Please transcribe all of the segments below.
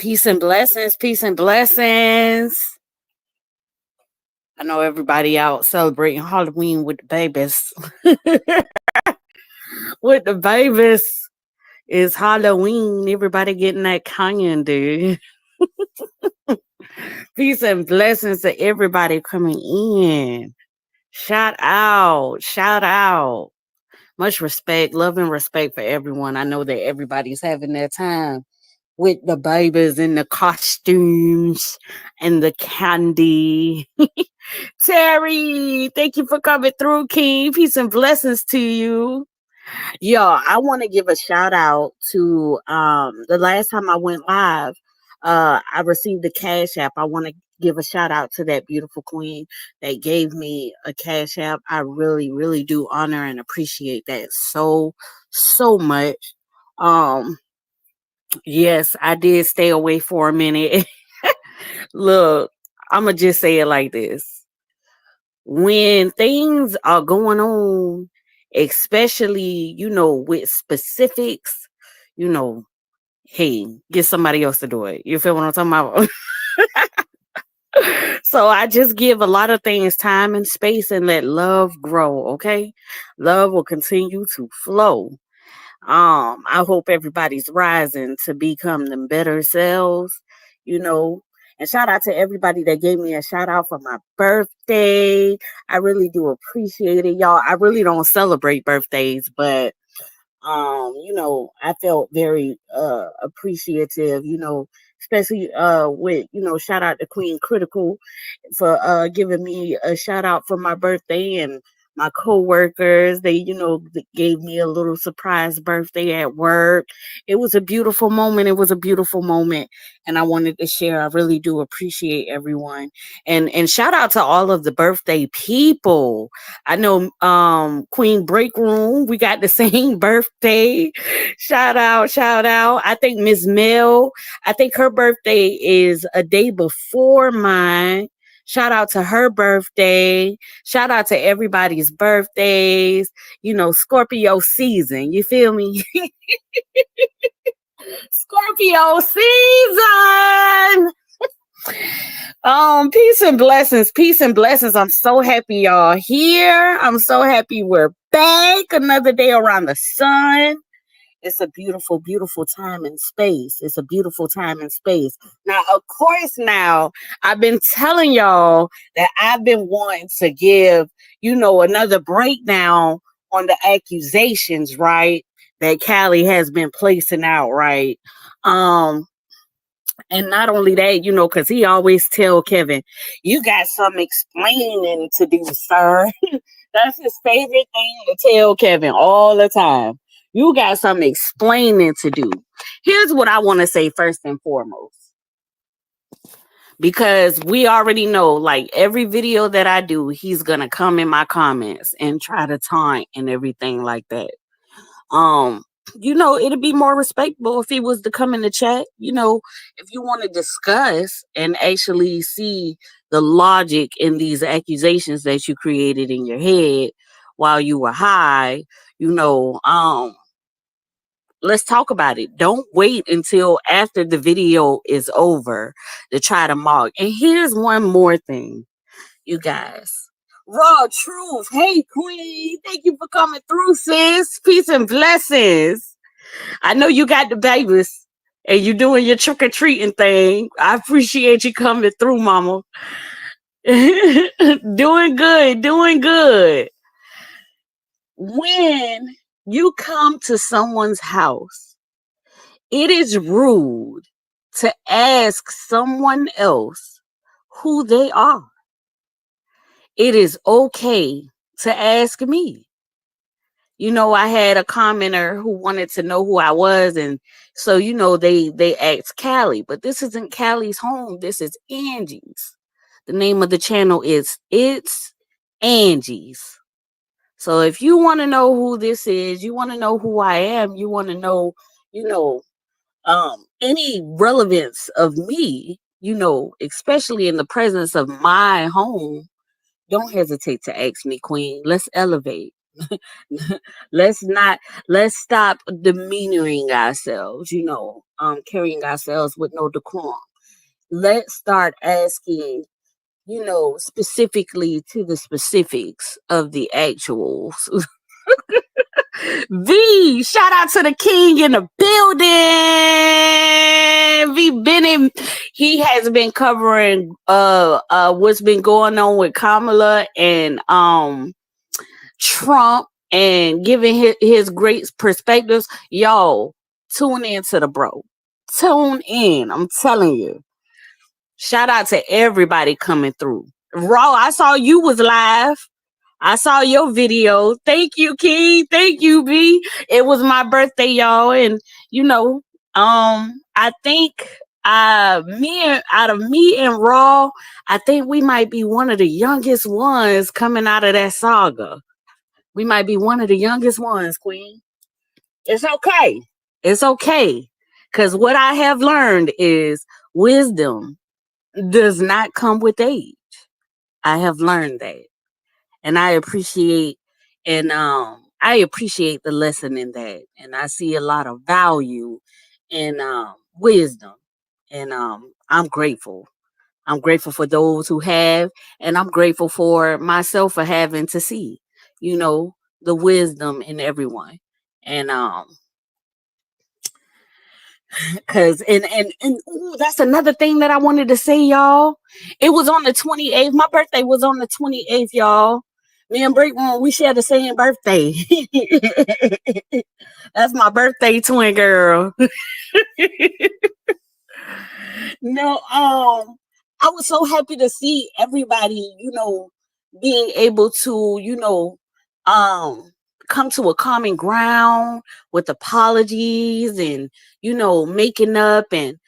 Peace and blessings. Peace and blessings. I know everybody out celebrating Halloween with the babies. With the babies. It's Halloween. Everybody getting that candy. Peace and blessings to everybody coming in. Shout out. Shout out. Much respect, love, and respect for everyone. I know that everybody's having their time with the babies and the costumes and the candy. Terry, thank you for coming through, King. Peace and blessings to you. Yo, I want to give a shout out to the last time I went live, I received a cash app. I want to give a shout out to that beautiful queen that gave me a cash app. I really, really do honor and appreciate that so much. Um, yes, I did stay away for a minute. Look, I'ma just say it like this. When things are going on, especially, with specifics, you know, hey, get somebody else to do it. You feel what I'm talking about? So I just give a lot of things time and space and let love grow, okay? Love will continue to flow. I hope everybody's rising to become them better selves, you know. And shout out to everybody that gave me a shout out for my birthday. I really do appreciate it, y'all. I really don't celebrate birthdays, but I felt very appreciative, especially with, shout out to Queen Critical for giving me a shout out for my birthday, and my coworkers, they, gave me a little surprise birthday at work. It was a beautiful moment. It was a beautiful moment. And I wanted to share. I really do appreciate everyone. And shout out to all of the birthday people. I know Queen Break Room, we got the same birthday. Shout out, shout out. I think Miss Mel, I think her birthday is a day before mine. Shout out to her birthday. Shout out to everybody's birthdays. Scorpio season. You feel me? Scorpio season. Peace and blessings. Peace and blessings. I'm so happy y'all here. I'm so happy we're back. Another day around the sun. It's a beautiful, beautiful time and space. It's a beautiful time and space. Now, of course, I've been telling y'all that I've been wanting to give, another breakdown on the accusations, right? That Callie has been placing out, right? And not only that, because he always tell Kevin, you got some explaining to do, sir. That's his favorite thing to tell Kevin all the time. You got some explaining to do. Here's what I want to say first and foremost. Because we already know, like, every video that I do, he's going to come in my comments and try to taunt and everything like that. It'd be more respectable if he was to come in the chat. If you want to discuss and actually see the logic in these accusations that you created in your head while you were high, let's talk about it. Don't wait until after the video is over to try to mock. And here's one more thing, you guys. Raw truth. Hey, Queen. Thank you for coming through, sis. Peace and blessings. I know you got the babies and you doing your trick-or-treating thing. I appreciate you coming through, mama. Doing good. Doing good. When you come to someone's house, it is rude to ask someone else who they are. It is okay to ask me. I had a commenter who wanted to know who I was, and so they asked Callie, but this isn't Callie's home. This is Angie's. The name of the channel is It's Angie's. So if you want to know who this is, you want to know who I am, you want to know, any relevance of me, especially in the presence of my home, don't hesitate to ask me, Queen. Let's elevate. let's not let's stop demeanoring ourselves, carrying ourselves with no decorum. Let's start asking, specifically to the specifics of the actuals. V, shout out to the king in the building. V Bennett, he has been covering what's been going on with Kamala and Trump and giving his great perspectives. Yo, tune in to the bro. Tune in. I'm telling you. Shout out to everybody coming through. Raw, I saw you was live. I saw your video. Thank you, Key. Thank you, B. It was my birthday, y'all. And I think out of me and Raw, I think we might be one of the youngest ones coming out of that saga. We might be one of the youngest ones, Queen. It's okay. It's okay. Because what I have learned is wisdom does not come with age. I have learned that. And I appreciate the lesson in that. And I see a lot of value in wisdom. And I'm grateful. I'm grateful for those who have, and I'm grateful for myself for having to see, the wisdom in everyone. And cause and ooh, that's another thing that I wanted to say, y'all. It was on the 28th. My birthday was on the 28th, y'all. Me and Breakroom, we share the same birthday. That's my birthday twin girl. No, I was so happy to see everybody, being able to, come to a common ground with apologies and, making up and,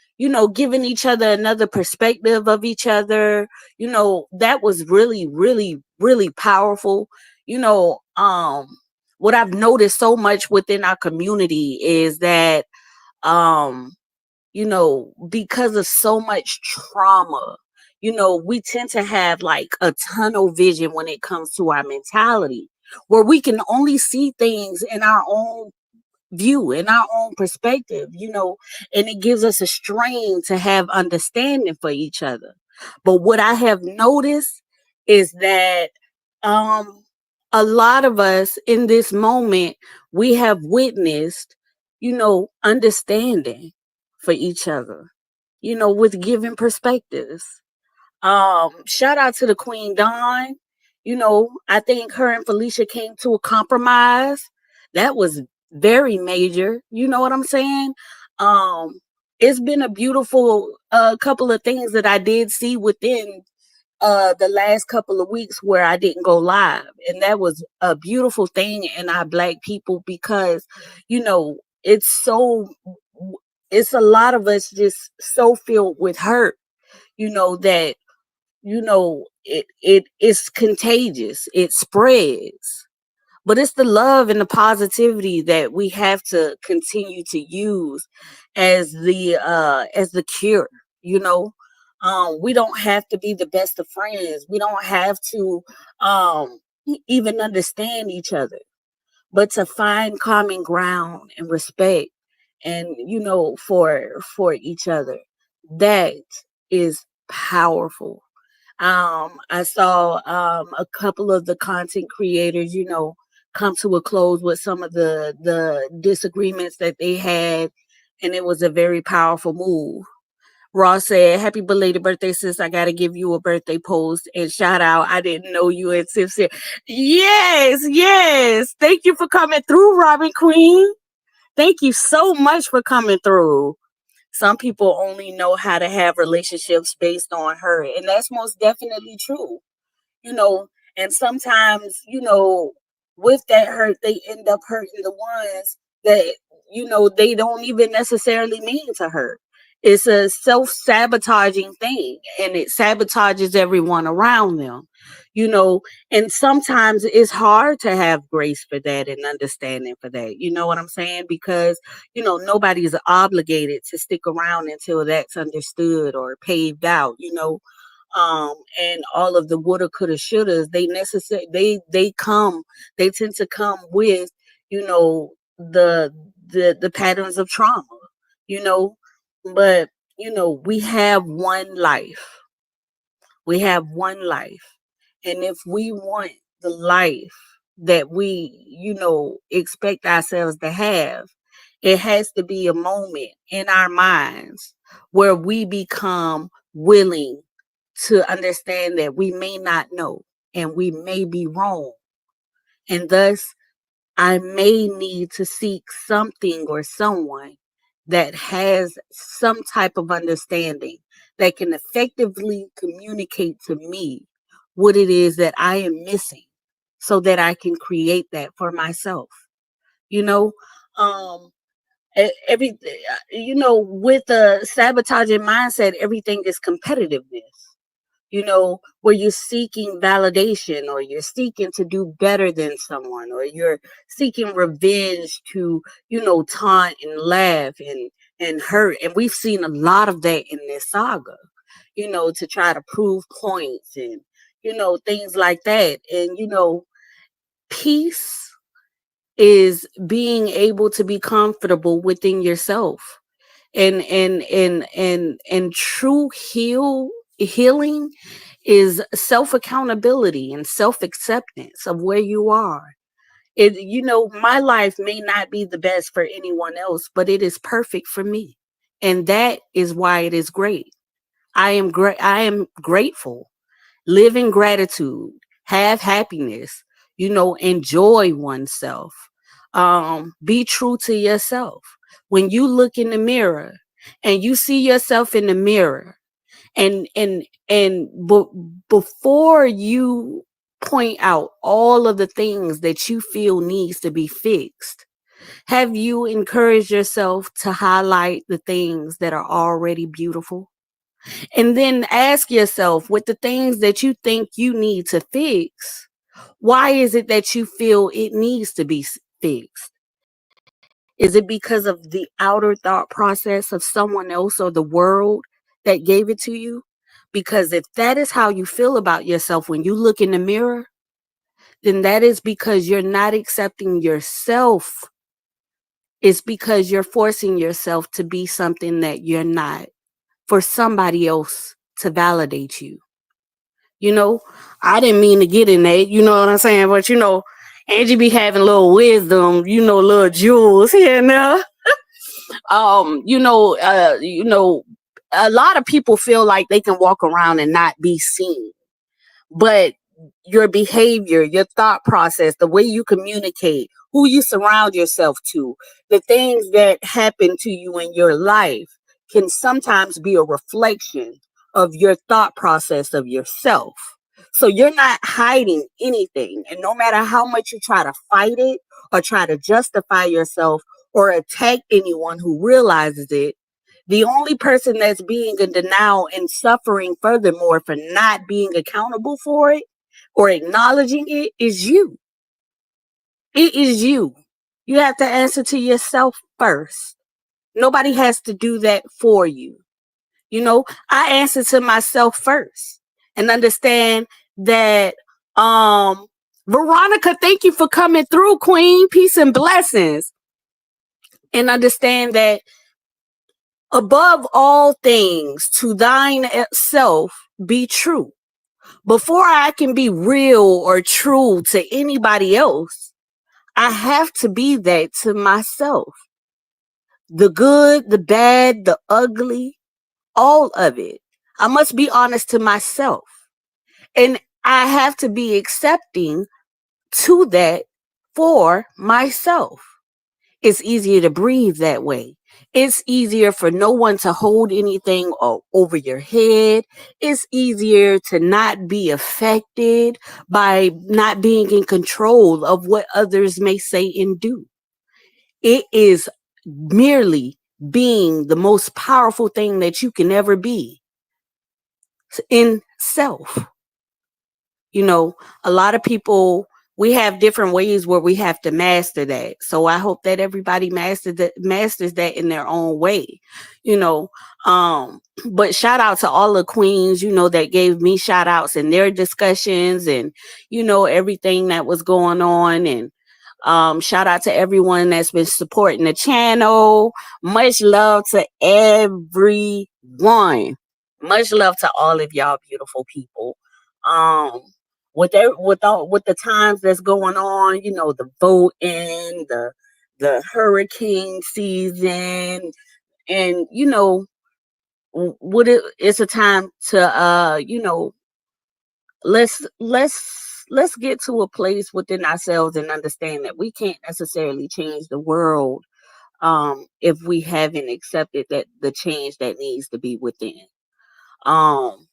giving each other another perspective of each other. That was really, really, really powerful. What I've noticed so much within our community is that, um, because of so much trauma, we tend to have like a tunnel vision when it comes to our mentality, where we can only see things in our own view, in our own perspective, and it gives us a strain to have understanding for each other. But what I have noticed is that um a lot of us in this moment, we have witnessed, understanding for each other, with giving perspectives. Shout out to the Queen Dawn. I think her and Felicia came to a compromise. That was very major. You know what I'm saying? Um, it's been a beautiful couple of things that I did see within the last couple of weeks where I didn't go live. And that was a beautiful thing in our black people because, it's so it's a lot of us just so filled with hurt, that it is contagious. It spreads. But it's the love and the positivity that we have to continue to use as the cure, you know. We don't have to be the best of friends. We don't have to even understand each other, but to find common ground and respect and for each other. That is powerful. I saw a couple of the content creators, come to a close with some of the disagreements that they had, and it was a very powerful move. Ross said, "Happy belated birthday, sis. I gotta give you a birthday post and shout out. I didn't know you had Tiff said." Yes, yes. Thank you for coming through, Robin Queen. Thank you so much for coming through. Some people only know how to have relationships based on hurt, and that's most definitely true. you know, and sometimes, with that hurt, they end up hurting the ones that, they don't even necessarily mean to hurt. It's a self sabotaging thing and it sabotages everyone around them, you know, and sometimes it's hard to have grace for that and understanding for that. You know what I'm saying? Because, nobody is obligated to stick around until that's understood or paved out, and all of the woulda, coulda, shouldas, they tend to come with, you know, the patterns of trauma, you know. But we have one life. We have one life. And if we want the life that we, expect ourselves to have, it has to be a moment in our minds where we become willing to understand that we may not know and we may be wrong. And thus, I may need to seek something or someone that has some type of understanding that can effectively communicate to me what it is that I am missing so that I can create that for myself. You know, um, everything, with a sabotaging mindset, everything is competitiveness, where you're seeking validation or you're seeking to do better than someone or you're seeking revenge to, taunt and laugh and hurt. And we've seen a lot of that in this saga, to try to prove points and, things like that. And, peace is being able to be comfortable within yourself and true healing is self accountability and self acceptance of where you are. My life may not be the best for anyone else, but it is perfect for me, and that is why it is great. I am grateful. Live in gratitude. Have happiness. Enjoy oneself. Be true to yourself. When you look in the mirror and you see yourself in the mirror, before you point out all of the things that you feel needs to be fixed, have you encouraged yourself to highlight the things that are already beautiful? And then ask yourself, with the things that you think you need to fix, why is it that you feel it needs to be fixed? Is it because of the outer thought process of someone else or the world that gave it to you? Because if that is how you feel about yourself when you look in the mirror, then that is because you're not accepting yourself. It's because you're forcing yourself to be something that you're not for somebody else to validate you. You know, I didn't mean to get in that, you know what I'm saying? But Angie be having little wisdom, little jewels here and there. A lot of people feel like they can walk around and not be seen. But your behavior, your thought process, the way you communicate, who you surround yourself to, the things that happen to you in your life can sometimes be a reflection of your thought process of yourself. So you're not hiding anything. And no matter how much you try to fight it or try to justify yourself or attack anyone who realizes it, the only person that's being in denial and suffering furthermore for not being accountable for it or acknowledging it is you. It is you. You have to answer to yourself first. Nobody has to do that for you. I answer to myself first and understand that Veronica, thank you for coming through, Queen. Peace and blessings. And understand that above all things, to thine self be true. Before I can be real or true to anybody else, I have to be that to myself. The good, the bad, the ugly, all of it. I must be honest to myself. And I have to be accepting to that for myself. It's easier to breathe that way. It's easier for no one to hold anything over your head. It's easier to not be affected by not being in control of what others may say and do. It is merely being the most powerful thing that you can ever be in self. A lot of people we have different ways where we have to master that. So I hope that everybody masters that in their own way, you know. Um, but shout out to all the queens, that gave me shout outs in their discussions and, everything that was going on. And shout out to everyone that's been supporting the channel. Much love to everyone. Much love to all of y'all beautiful people. Um, with the times that's going on, the voting, the hurricane season, and it's a time to let's get to a place within ourselves and understand that we can't necessarily change the world if we haven't accepted that the change that needs to be within. um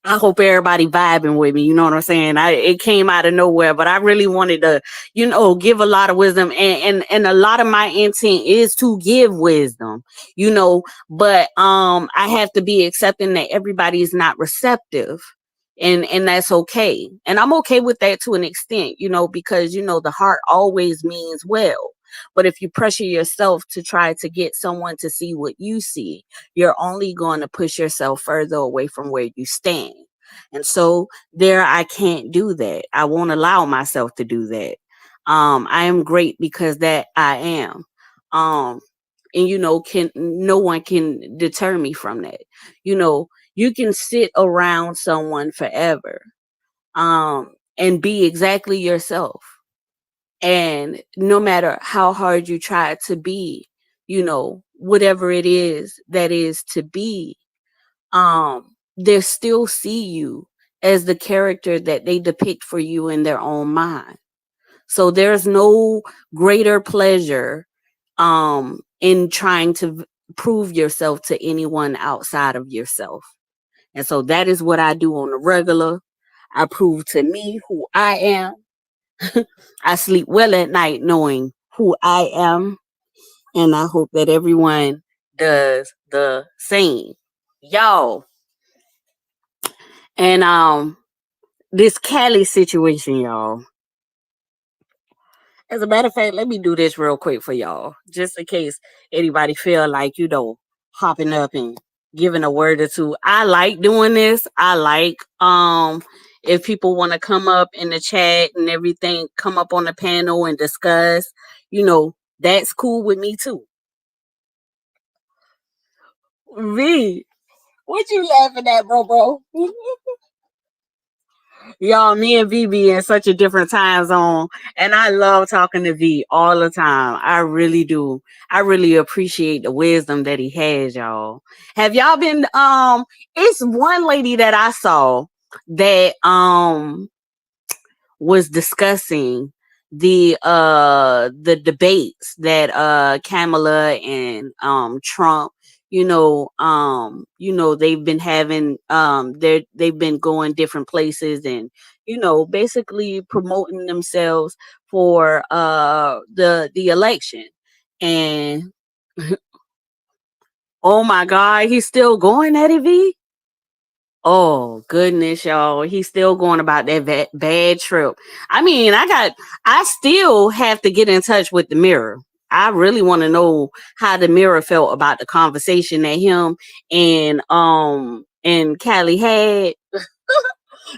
I hope everybody vibing with me. You know what I'm saying? It came out of nowhere, but I really wanted to, give a lot of wisdom, and a lot of my intent is to give wisdom, but I have to be accepting that everybody is not receptive. And that's okay. And I'm okay with that to an extent, because the heart always means well. But if you pressure yourself to try to get someone to see what you see, you're only going to push yourself further away from where you stand. And so there, I can't do that. I won't allow myself to do that. I am great because that I am. Um, and can no one can deter me from that. You can sit around someone forever, and be exactly yourself. And no matter how hard you try to be, whatever it is that is to be, they still see you as the character that they depict for you in their own mind. So there's no greater pleasure in trying to prove yourself to anyone outside of yourself. And so that is what I do on the regular. I prove to me who I am. I sleep well at night knowing who I am, and I hope that everyone does the same. Y'all. And this Cali situation, y'all. As a matter of fact, let me do this real quick for y'all, just in case anybody feel like, hopping up and giving a word or two. I like doing this. I like if people want to come up in the chat and everything, come up on the panel and discuss, that's cool with me too. V, what you laughing at, bro? Y'all, me and V be in such a different time zone, and I love talking to V all the time. I really do. I really appreciate the wisdom that he has, y'all. Have y'all been? It's one lady that I saw that was discussing the debates that Kamala and Trump, they've been having, they've been going different places and basically promoting themselves for the election. And oh my god, he's still going at it, V. Oh goodness, y'all. He's still going about that bad trip. I mean, I still have to get in touch with the Mirror. I really want to know how the Mirror felt about the conversation that him and Callie had.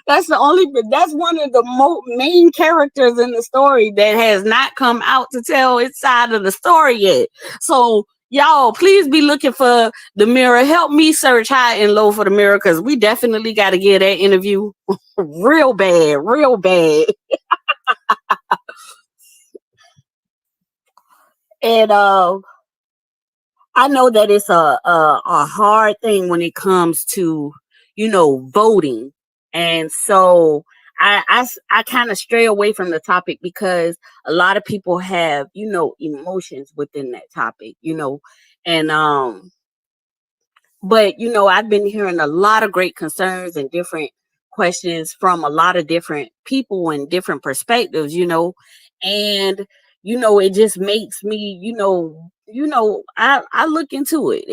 That's one of the main characters in the story that has not come out to tell its side of the story yet. So y'all, please be looking for the Mirror. Help me search high and low for the Mirror, because we definitely got to get that interview real bad, real bad. And I know that it's a hard thing when it comes to voting, and so I kind of stray away from the topic because a lot of people have emotions within that topic, and but I've been hearing a lot of great concerns and different questions from a lot of different people and different perspectives, and it just makes me, I look into it.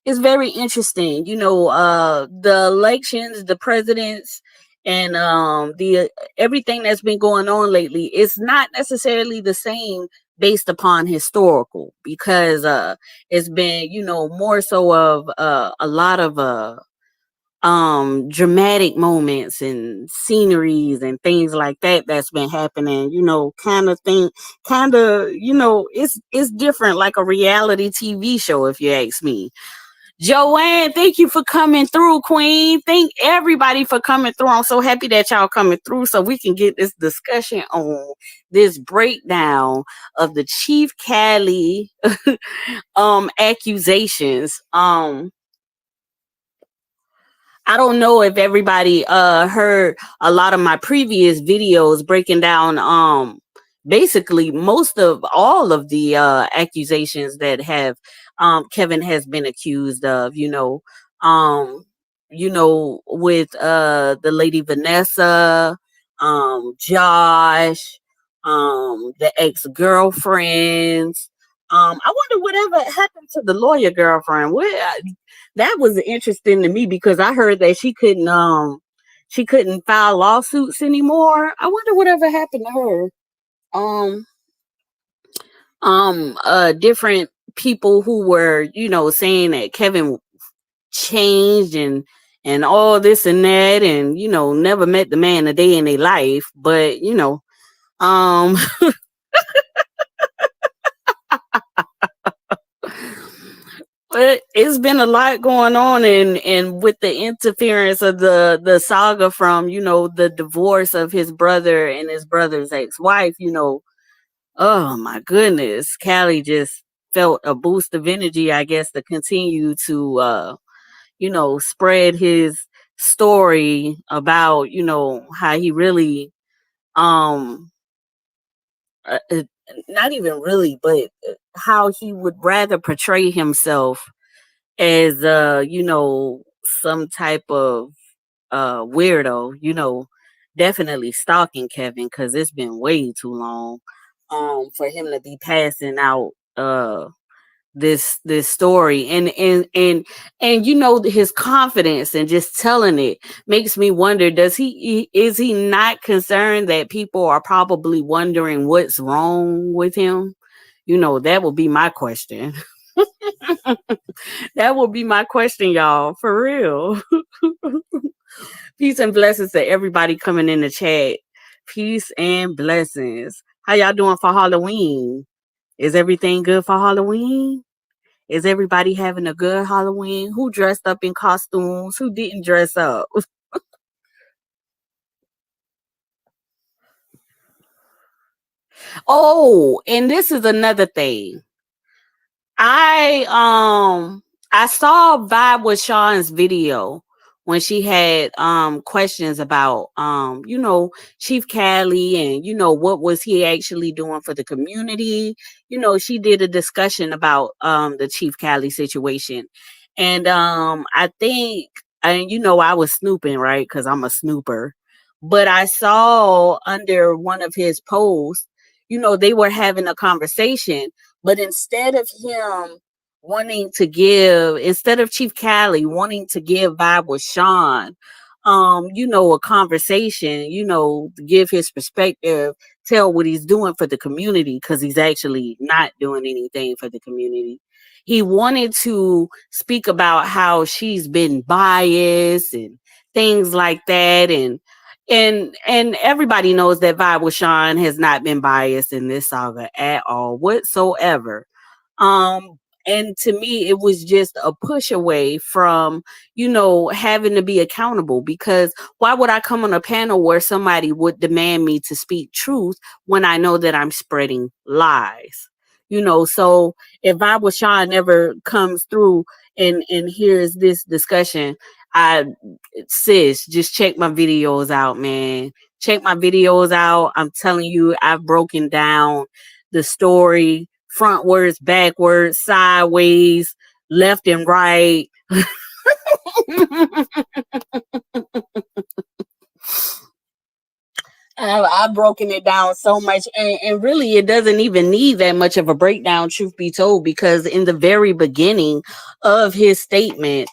It's very interesting. The elections, the presidents, and the everything that's been going on lately. It's not necessarily the same based upon historical, because it's been, more so of a lot of dramatic moments and sceneries and things like that that's been happening, it's different, like a reality TV show, if you ask me. Joanne, thank you for coming through, Queen. Thank everybody for coming through. I'm so happy that y'all coming through so we can get this discussion on this breakdown of the Chief Cali accusations. I don't know if everybody heard a lot of my previous videos breaking down basically most of all of the accusations that have Kevin has been accused of, um with the lady Vanessa, Josh, the ex-girlfriends. I wonder whatever happened to the lawyer girlfriend. That was interesting to me, because I heard that she couldn't file lawsuits anymore. I wonder whatever happened to her. Um Different people who were, saying that Kevin changed and all this and that, and never met the man a day in their life, but um but it's been a lot going on, and with the interference of the saga from, the divorce of his brother and his brother's ex-wife. Oh my goodness, Callie just felt a boost of energy, I guess, to continue to spread his story about, how he really um uh, uh, not even really, but how he would rather portray himself as some type of weirdo, definitely stalking Kevin, because it's been way too long for him to be passing out this story, and his confidence and just telling it makes me wonder, is he not concerned that people are probably wondering what's wrong with him? That would be my question. That would be my question, y'all, for real. Peace and blessings to everybody coming in the chat. Peace and blessings. How y'all doing for Halloween? Is everything good for Halloween? Is everybody having a good Halloween? Who dressed up in costumes? Who didn't dress up? Oh, and this is another thing. I I saw Vibe with Sean's video when she had questions about Chief Cali, and what was he actually doing for the community. She did a discussion about the Chief Cali situation. And I think, and I was snooping, right, because I'm a snooper, but I saw under one of his posts, they were having a conversation, but instead of Chief Cali wanting to give Vibe with Sean, a conversation, give his perspective, tell what he's doing for the community, because he's actually not doing anything for the community. He wanted to speak about how she's been biased and things like that, and everybody knows that Vibe with Sean has not been biased in this saga at all whatsoever. Um, and to me, it was just a push away from, having to be accountable, because why would I come on a panel where somebody would demand me to speak truth when I know that I'm spreading lies? So if Bible Sean never comes through and hears this discussion, I sis, just check my videos out, man. Check my videos out. I'm telling you, I've broken down the story frontwards, backwards, sideways, left and right. I've broken it down so much, and really, it doesn't even need that much of a breakdown, truth be told, because in the very beginning of his statement,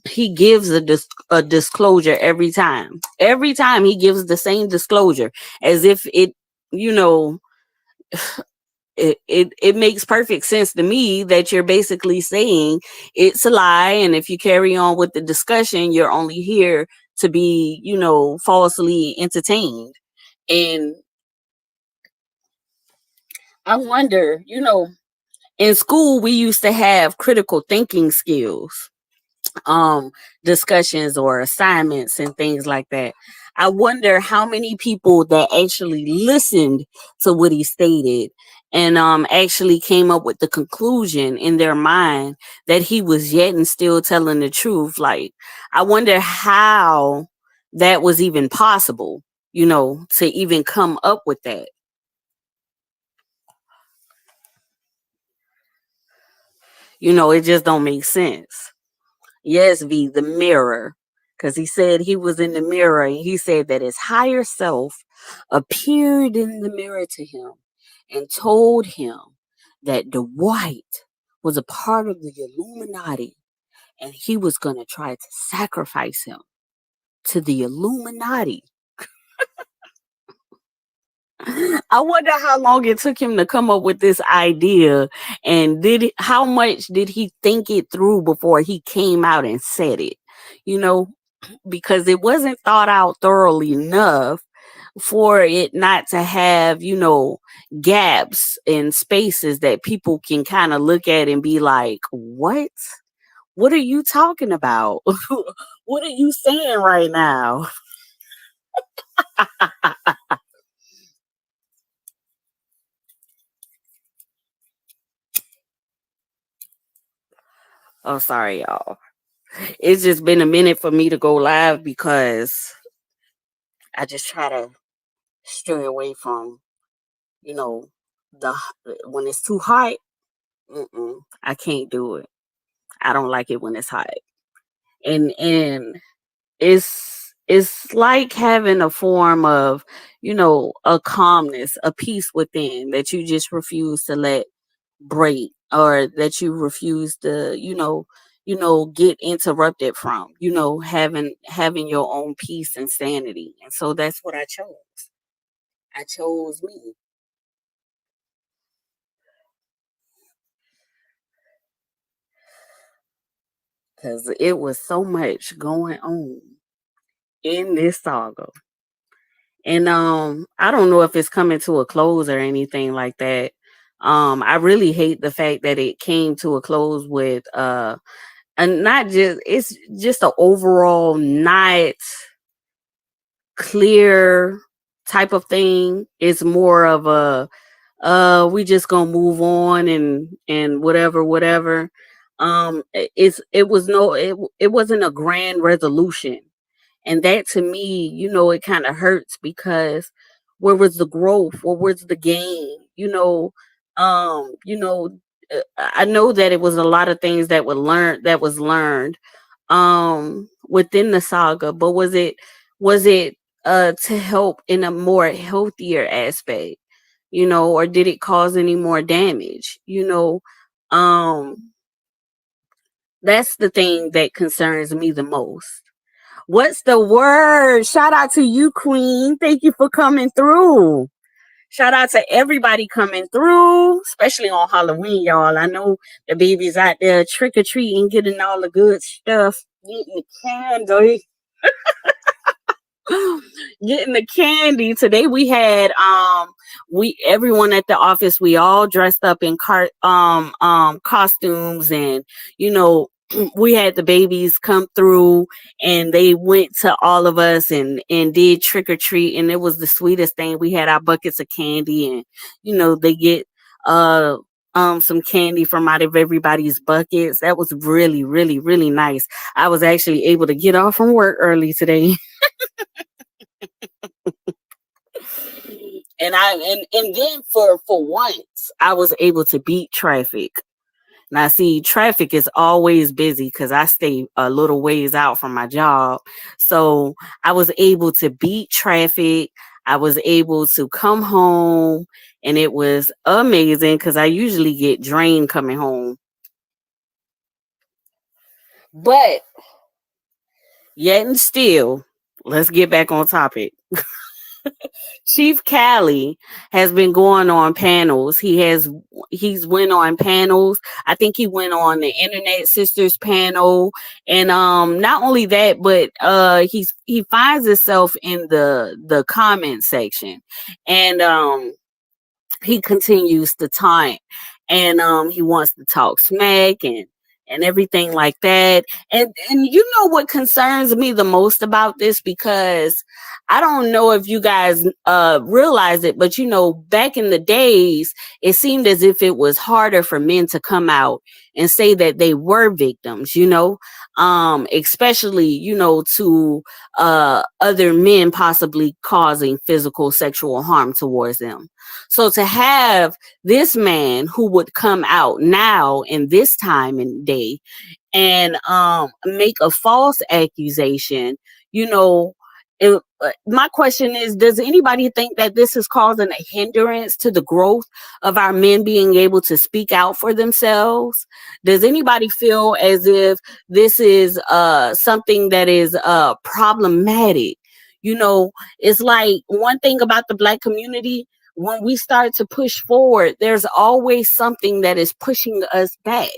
he gives a disclosure every time. Every time he gives the same disclosure, as if it, you know, it makes perfect sense to me that you're basically saying it's a lie, and if you carry on with the discussion, you're only here to be, falsely entertained. And I wonder, in school we used to have critical thinking skills, um discussions or assignments and things like that. I wonder how many people that actually listened to what he stated and actually came up with the conclusion in their mind that he was yet and still telling the truth. Like, I wonder how that was even possible, to even come up with that. It just don't make sense. Yes, V, the mirror. Because he said he was in the mirror and he said that his higher self appeared in the mirror to him and told him that Dwight was a part of the Illuminati and he was going to try to sacrifice him to the Illuminati. I wonder how long it took him to come up with this idea, and how much did he think it through before he came out and said it? You know, because it wasn't thought out thoroughly enough for it not to have, gaps and spaces that people can kind of look at and be like, what? What are you talking about? What are you saying right now? Oh, sorry, y'all. It's just been a minute for me to go live because I just try to stray away from, you know, the when it's too hot. I can't do it. I don't like it when it's hot, and it's like having a form of, a calmness, a peace within that you just refuse to let break, or that you refuse to, get interrupted from, having your own peace and sanity. And so that's what I chose. I chose me, because it was so much going on in this saga. And I don't know if it's coming to a close or anything like that. I really hate the fact that it came to a close with and not just, it's just an overall not clear type of thing. It's more of a we just gonna move on and whatever. It was no, it wasn't a grand resolution. And that to me, it kind of hurts, because where was the growth? Where was the gain? Um, you know, I know that it was a lot of things that was learned within the saga, but was it to help in a more healthier aspect, or did it cause any more damage? Um that's the thing that concerns me the most. What's the word? Shout out to you, Queen. Thank you for coming through. Shout out to everybody coming through, especially on Halloween, y'all. I know the babies out there trick or treating, getting all the good stuff, getting the candy. Getting the candy. Today we had we everyone at the office, we all dressed up in costumes, and you know we had the babies come through, and they went to all of us and did trick or treat, and it was the sweetest thing. We had our buckets of candy, and they get uh some candy from out of everybody's buckets. That was really, really, really nice. I was actually able to get off from work early today. And then for once I was able to beat traffic. Now, see, traffic is always busy because I stay a little ways out from my job. So I was able to beat traffic. I was able to come home, and it was amazing because I usually get drained coming home. But yet and still, let's get back on topic. Chief Cali has been going on panels. He's went on panels. I think he went on the Internet Sisters panel, and not only that, but he finds himself in the comment section, and he continues to taunt, and he wants to talk smack and everything like that. And you know what concerns me the most about this, because I don't know if you guys realize it, but you know, back in the days, it seemed as if it was harder for men to come out and say that they were victims, you know, especially, you know, to other men possibly causing physical sexual harm towards them. So to have this man who would come out now in this time and day and make a false accusation, you know, my question is, does anybody think that this is causing a hindrance to the growth of our men being able to speak out for themselves? Does anybody feel as if this is something that is problematic? You know, it's like one thing about the Black community: when we start to push forward, there's always something that is pushing us back.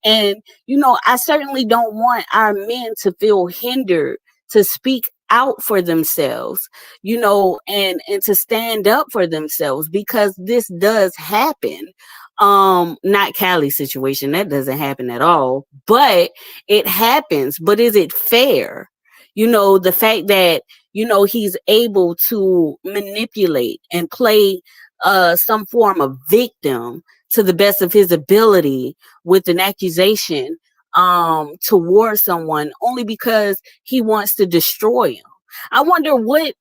And, you know, I certainly don't want our men to feel hindered to speak out for themselves, you know, and to stand up for themselves, because this does happen. Not Callie's situation, that doesn't happen at all, but it happens. But is it fair? You know, the fact that, you know, he's able to manipulate and play some form of victim to the best of his ability with an accusation towards someone only because he wants to destroy him. I wonder what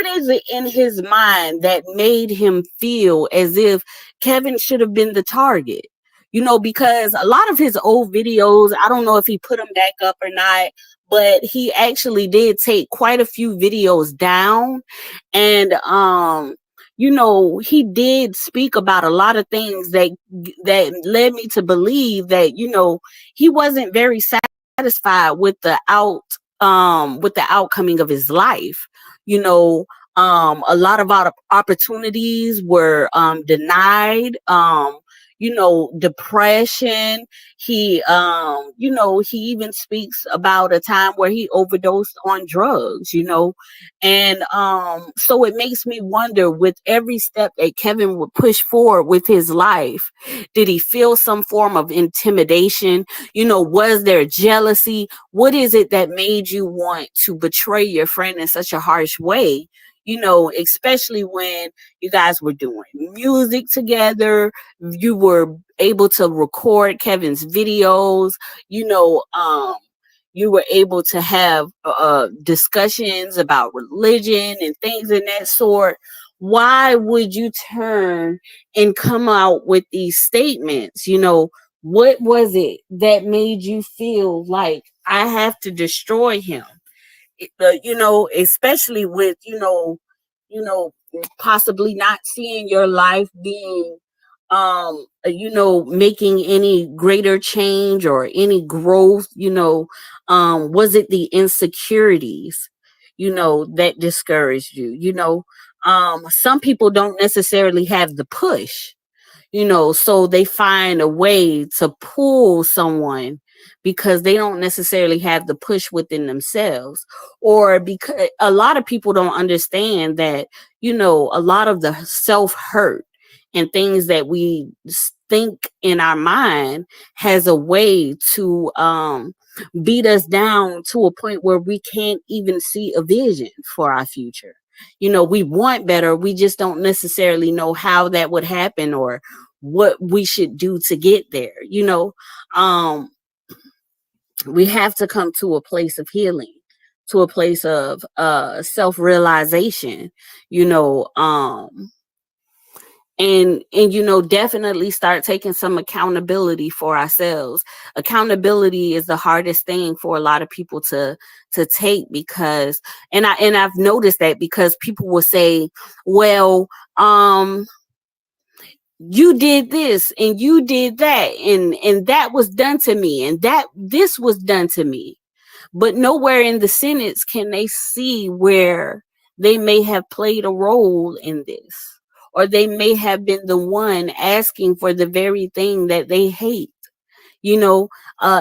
is it in his mind that made him feel as if Kevin should have been the target? You know, because a lot of his old videos, I don't know if he put them back up or not, but he actually did take quite a few videos down. And you know, he did speak about a lot of things that led me to believe that, you know, he wasn't very satisfied with the outcoming of his life. You know, a lot of opportunities were denied. You know, depression. He you know, he even speaks about a time where he overdosed on drugs, you know. And so it makes me wonder, with every step that Kevin would push forward with his life, did he feel some form of intimidation? You know, was there jealousy? What is it that made you want to betray your friend in such a harsh way? You know, especially when you guys were doing music together, you were able to record Kevin's videos, you know, you were able to have discussions about religion and things in that sort. Why would you turn and come out with these statements? You know, what was it that made you feel like I have to destroy him? You know, especially with, you know, possibly not seeing your life being, you know, making any greater change or any growth, you know. Was it the insecurities, you know, that discouraged you? You know, some people don't necessarily have the push, you know, so they find a way to pull someone because they don't necessarily have the push within themselves, or because a lot of people don't understand that, you know, a lot of the self hurt and things that we think in our mind has a way to beat us down to a point where we can't even see a vision for our future. You know, we want better, we just don't necessarily know how that would happen or what we should do to get there. You know, um we have to come to a place of healing, to a place of self-realization, you know. And definitely start taking some accountability for ourselves. Accountability is the hardest thing for a lot of people to take, because I've noticed that, because people will say, well, you did this and you did that, and that was done to me, and that this was done to me. But nowhere in the sentence can they see where they may have played a role in this, or they may have been the one asking for the very thing that they hate, you know,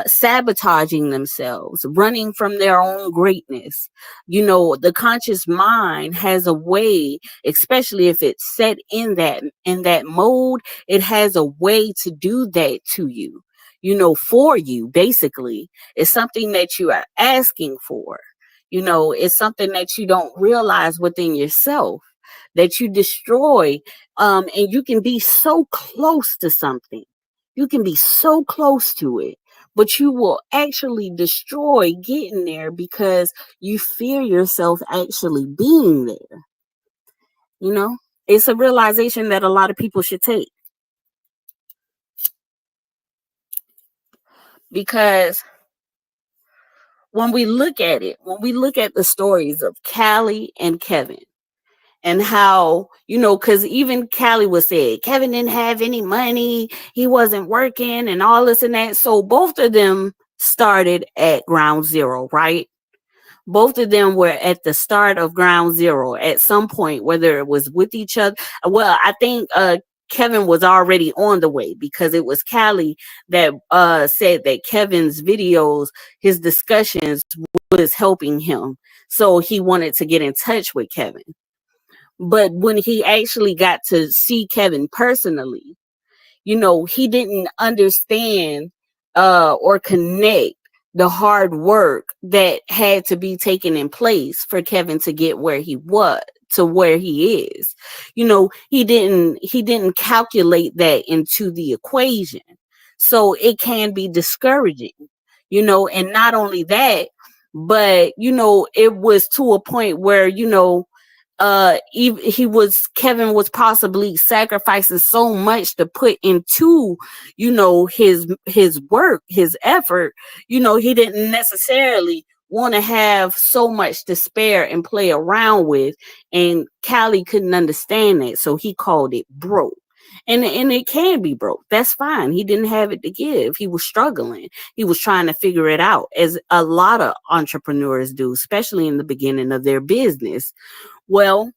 sabotaging themselves, running from their own greatness. The conscious mind has a way, especially if it's set in that mode, it has a way to do that to you, for you, basically. It's something that you are asking for. It's something that you don't realize within yourself, that you destroy. And you can be so close to something, you can be so close to it, but you will actually destroy getting there because you fear yourself actually being there. You know, it's a realization that a lot of people should take, because when we look at the stories of Callie and Kevin, and how, because even Callie was said Kevin didn't have any money, he wasn't working, and all this and that. So both of them started at ground zero, right? Both of them were at the start of ground zero at some point, whether it was with each other. Well, I think Kevin was already on the way, because it was Callie that said that Kevin's videos, his discussions, was helping him. So he wanted to get in touch with Kevin. But when he actually got to see Kevin personally, he didn't understand or connect the hard work that had to be taken in place for Kevin to get where he was, to where he is. He didn't calculate that into the equation. So it can be discouraging, and not only that, but it was to a point where Kevin was possibly sacrificing so much to put into his work, his effort. He didn't necessarily want to have so much to spare and play around with, and Callie couldn't understand that, so he called it broke. And it can be broke. That's fine. He didn't have it to give. He was struggling. He was trying to figure it out, as a lot of entrepreneurs do, especially in the beginning of their business. Well,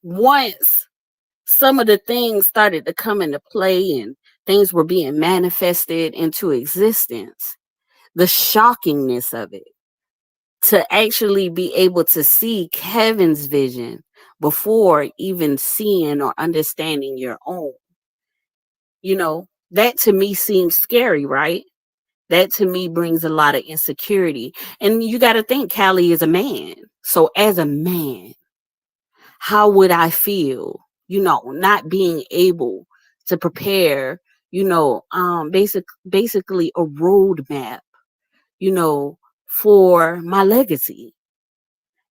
once some of the things started to come into play and things were being manifested into existence, the shockingness of it, to actually be able to see Kevin's vision before even seeing or understanding your own, that to me seems scary, right? That to me brings a lot of insecurity. And you got to think, Callie is a man. So as a man, how would I feel, not being able to prepare, basically a roadmap, you know, for my legacy.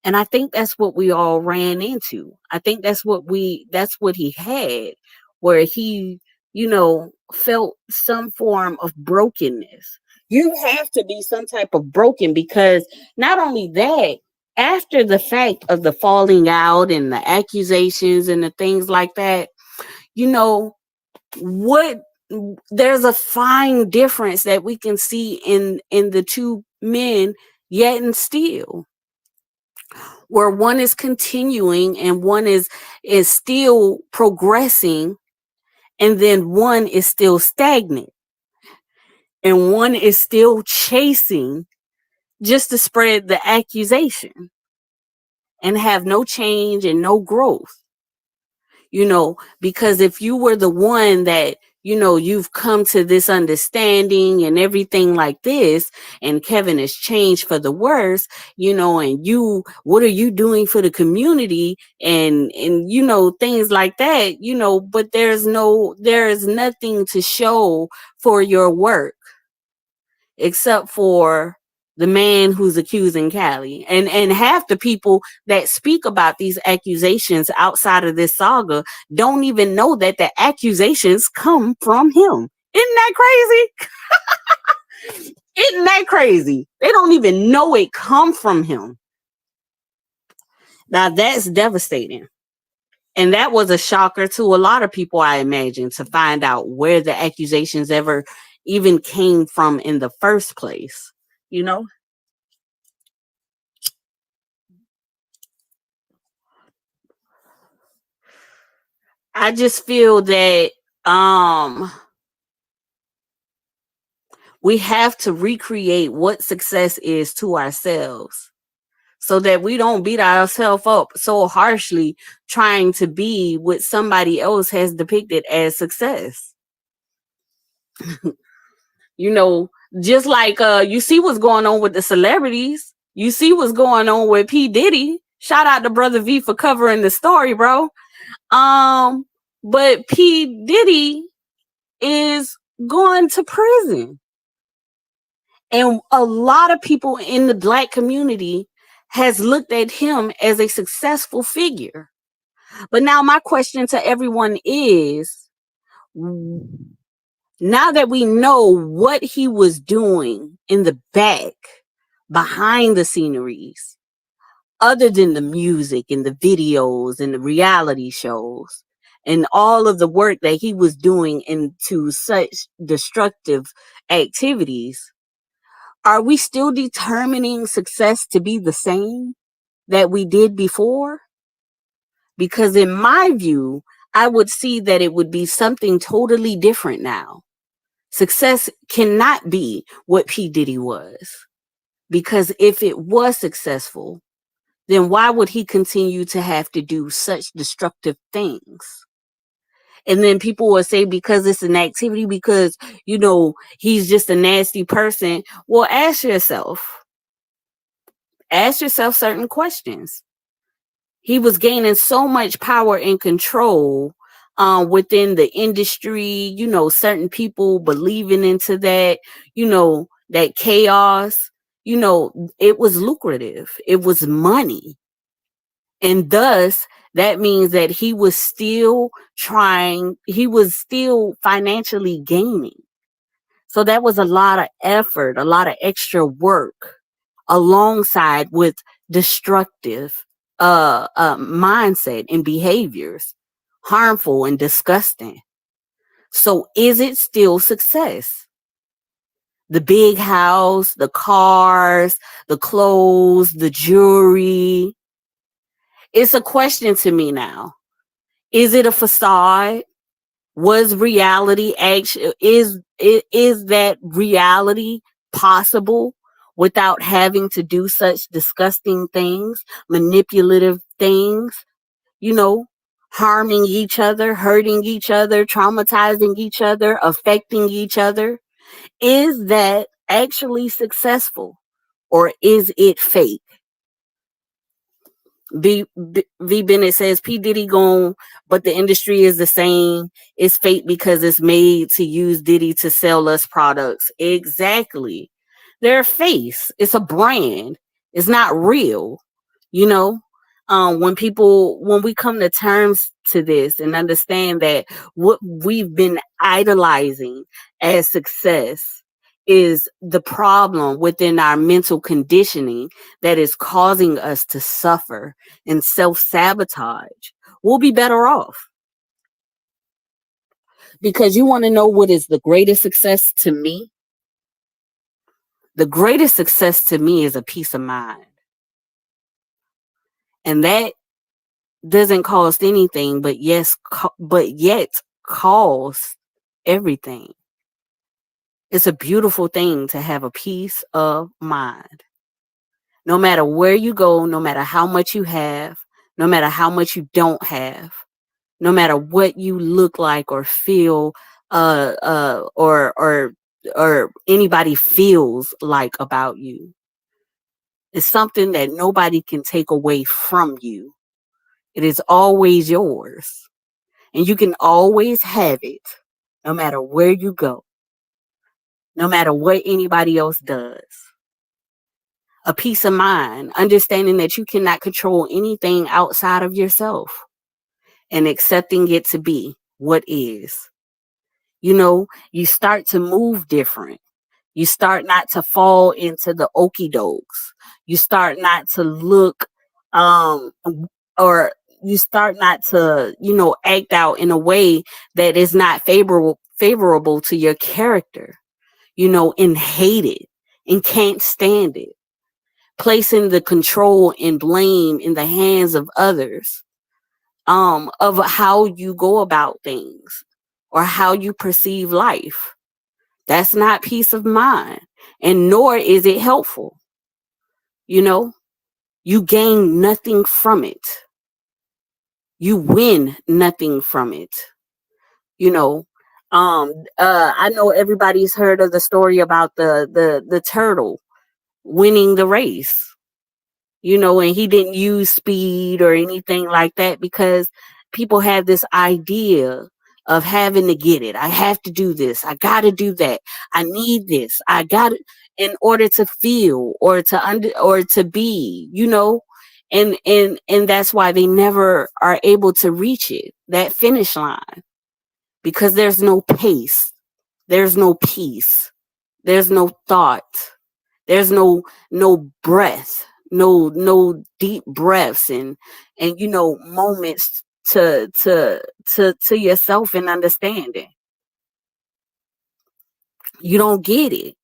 And I think that's what we all ran into. I think that's what he had, where he, felt some form of brokenness. You have to be some type of broken, because not only that, after the fact of the falling out and the accusations and the things like that, you know, what there's a fine difference that we can see in the two men, yet and still, where one is continuing and one is still progressing, and then one is still stagnant, and one is still chasing just to spread the accusation and have no change and no growth. Because if you were the one that, you've come to this understanding and everything like this, and Kevin has changed for the worse, and what are you doing for the community, and things like that, but there's nothing to show for your work, except for the man who's accusing Callie. And half the people that speak about these accusations outside of this saga don't even know that the accusations come from him. Isn't that crazy? Isn't that crazy? They don't even know it come from him. Now that's devastating. And that was a shocker to a lot of people, I imagine, to find out where the accusations ever even came from in the first place. You know? I just feel that we have to recreate what success is to ourselves so that we don't beat ourselves up so harshly trying to be what somebody else has depicted as success. You know, just like you see what's going on with the celebrities. You see what's going on with P. Diddy. Shout out to Brother V for covering the story, bro. Um, but P. Diddy is going to prison. And a lot of people in the Black community has looked at him as a successful figure. But now my question to everyone is, now that we know what he was doing in the back, behind the sceneries, other than the music and the videos and the reality shows and all of the work that he was doing into such destructive activities, are we still determining success to be the same that we did before? Because in my view, I would see that it would be something totally different now. Success cannot be what P. Diddy was. Because if it was successful, then why would he continue to have to do such destructive things? And then people will say because it's an activity, because, you know, he's just a nasty person. Well, ask yourself certain questions. He was gaining so much power and control within the industry, you know, certain people believing into that, you know, that chaos, you know, it was lucrative. It was money. And thus, that means that he was still financially gaining. So that was a lot of effort, a lot of extra work alongside with destructive mindset and behaviors, harmful and disgusting. So is it still success? The big house, the cars, the clothes, the jewelry. It's a question to me now. Is it a facade? Was reality actually is that reality possible without having to do such disgusting things, manipulative things, you know, harming each other, hurting each other, traumatizing each other, affecting each other? Is that actually successful or is it fake? V Bennett says P. Diddy gone, but the industry is the same. It's fake because it's made to use Diddy to sell us products. Exactly. They're a face. It's a brand. It's not real. You know, when we come to terms to this and understand that what we've been idolizing as success is the problem within our mental conditioning that is causing us to suffer and self-sabotage, we'll be better off. Because you want to know what is the greatest success to me? The greatest success to me is a peace of mind. And that doesn't cost anything, but yet costs everything. It's a beautiful thing to have a peace of mind. No matter where you go, no matter how much you have, no matter how much you don't have, no matter what you look like or feel, or anybody feels like about you, it's something that nobody can take away from you. It is always yours. And you can always have it, no matter where you go, no matter what anybody else does. a peace of mind, understanding that you cannot control anything outside of yourself, and accepting it to be what is. You start to move different. You start not to fall into the okey dokes. You start not to look, um, or you start not to, act out in a way that is not favorable to your character, and hate it and can't stand it. Placing the control and blame in the hands of others, of how you go about things or how you perceive life. That's not peace of mind, and nor is it helpful. You know, you gain nothing from it. You win nothing from it. You know, I know everybody's heard of the story about the turtle winning the race. And he didn't use speed or anything like that, because people have this idea of having to get it. I have to do this. I got to do that. I need this. I got it in order to feel or to be, and that's why they never are able to reach it, that finish line, because there's no pace. There's no peace. There's no thought. There's no breath, no deep breaths and moments to yourself and understanding. You don't get it.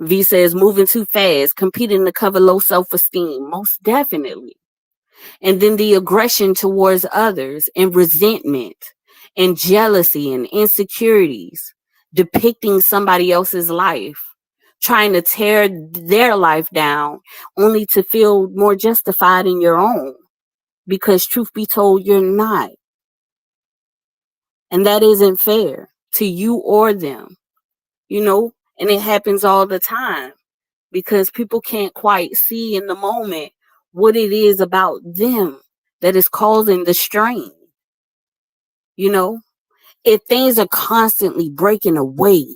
V says moving too fast, competing to cover low self-esteem, most definitely. And then the aggression towards others and resentment and jealousy and insecurities, depicting somebody else's life, trying to tear their life down only to feel more justified in your own, because truth be told, you're not. And that isn't fair to you or them, and it happens all the time because people can't quite see in the moment what it is about them that is causing the strain. If things are constantly breaking away,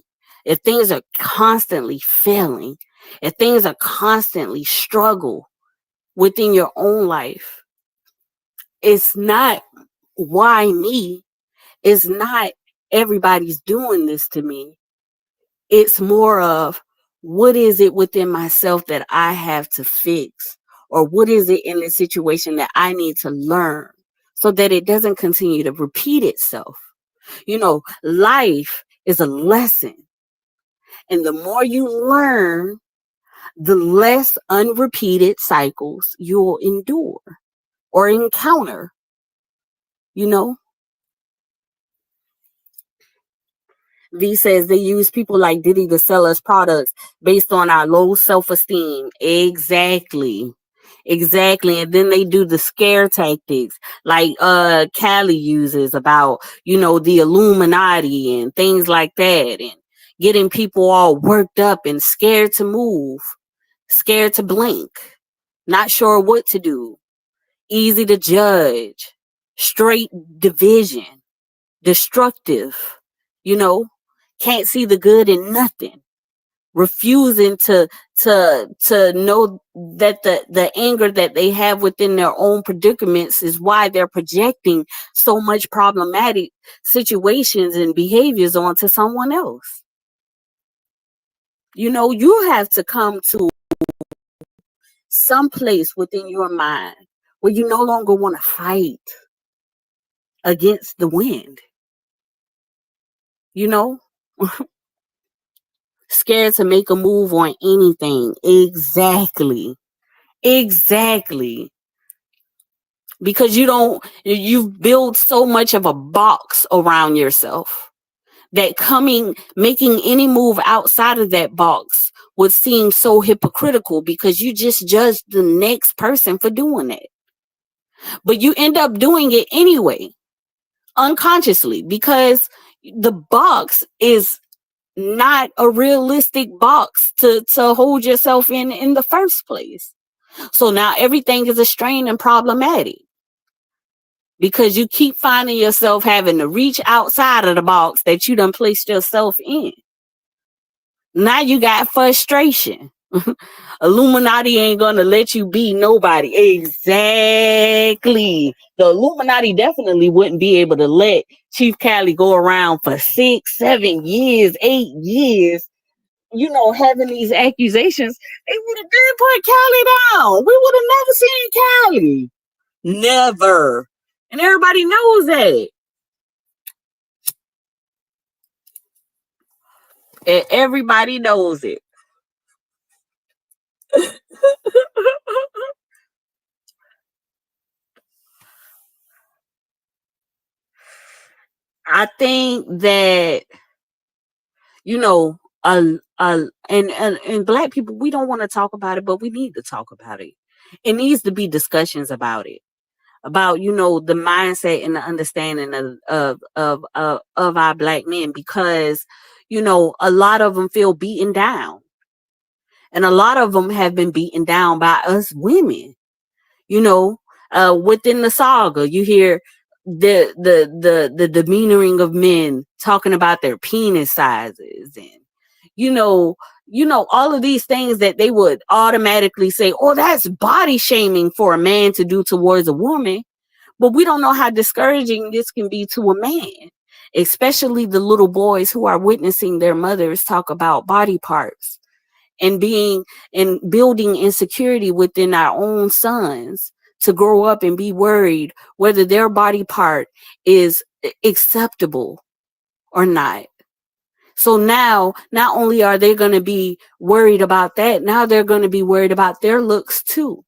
if things are constantly failing, if things are constantly struggle within your own life, it's not why me. It's not everybody's doing this to me. It's more of what is it within myself that I have to fix, or what is it in the situation that I need to learn so that it doesn't continue to repeat itself. Life is a lesson. And the more you learn, the less unrepeated cycles you'll endure or encounter, you know. V says they use people like Diddy to sell us products based on our low self-esteem. Exactly. Exactly. And then they do the scare tactics like Callie uses about, the Illuminati and things like that, and getting people all worked up and scared to move, scared to blink, not sure what to do, easy to judge, straight division, destructive, you know, can't see the good in nothing, refusing to know that the anger that they have within their own predicaments is why they're projecting so much problematic situations and behaviors onto someone else. You have to come to some place within your mind where you no longer want to fight against the wind, you know scared to make a move on anything. Exactly. Because you've built so much of a box around yourself that making any move outside of that box would seem so hypocritical, because you just judge the next person for doing it. But you end up doing it anyway, unconsciously, because the box is not a realistic box to hold yourself in the first place. So now everything is a strain and problematic, because you keep finding yourself having to reach outside of the box that you done placed yourself in. Now you got frustration. Illuminati ain't gonna let you be nobody. Exactly. The Illuminati definitely wouldn't be able to let Chief Cali go around for 6, 7 years, 8 years, having these accusations. They would have been put Cali down. We would have never seen Cali. Never. And everybody knows that. And everybody knows it. I think that, you know, and black people, we don't want to talk about it, but we need to talk about it. It needs to be discussions about it, about the mindset and the understanding of our black men, because a lot of them feel beaten down, and a lot of them have been beaten down by us women. Within the saga, you hear the demeanoring of men talking about their penis sizes, and all of these things that they would automatically say, oh, that's body shaming for a man to do towards a woman. But we don't know how discouraging this can be to a man, especially the little boys who are witnessing their mothers talk about body parts, and building insecurity within our own sons, to grow up and be worried whether their body part is acceptable or not. So now, not only are they going to be worried about that, now they're going to be worried about their looks too.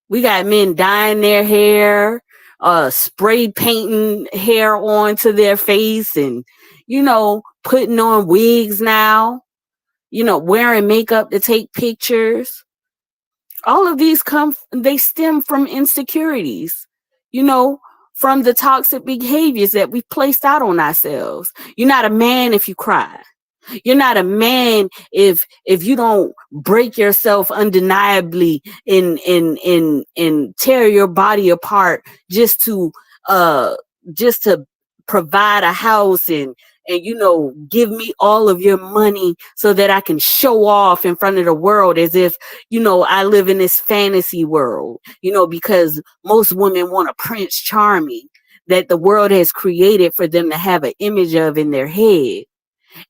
We got men dyeing their hair, spray painting hair onto their face, and, putting on wigs now, wearing makeup to take pictures. All of these they stem from insecurities, from the toxic behaviors that we've placed out on ourselves. You're not a man if you cry. You're not a man if you don't break yourself undeniably and tear your body apart just to provide a house and give me all of your money so that I can show off in front of the world as if I live in this fantasy world, because most women want a Prince Charming that the world has created for them to have an image of in their head,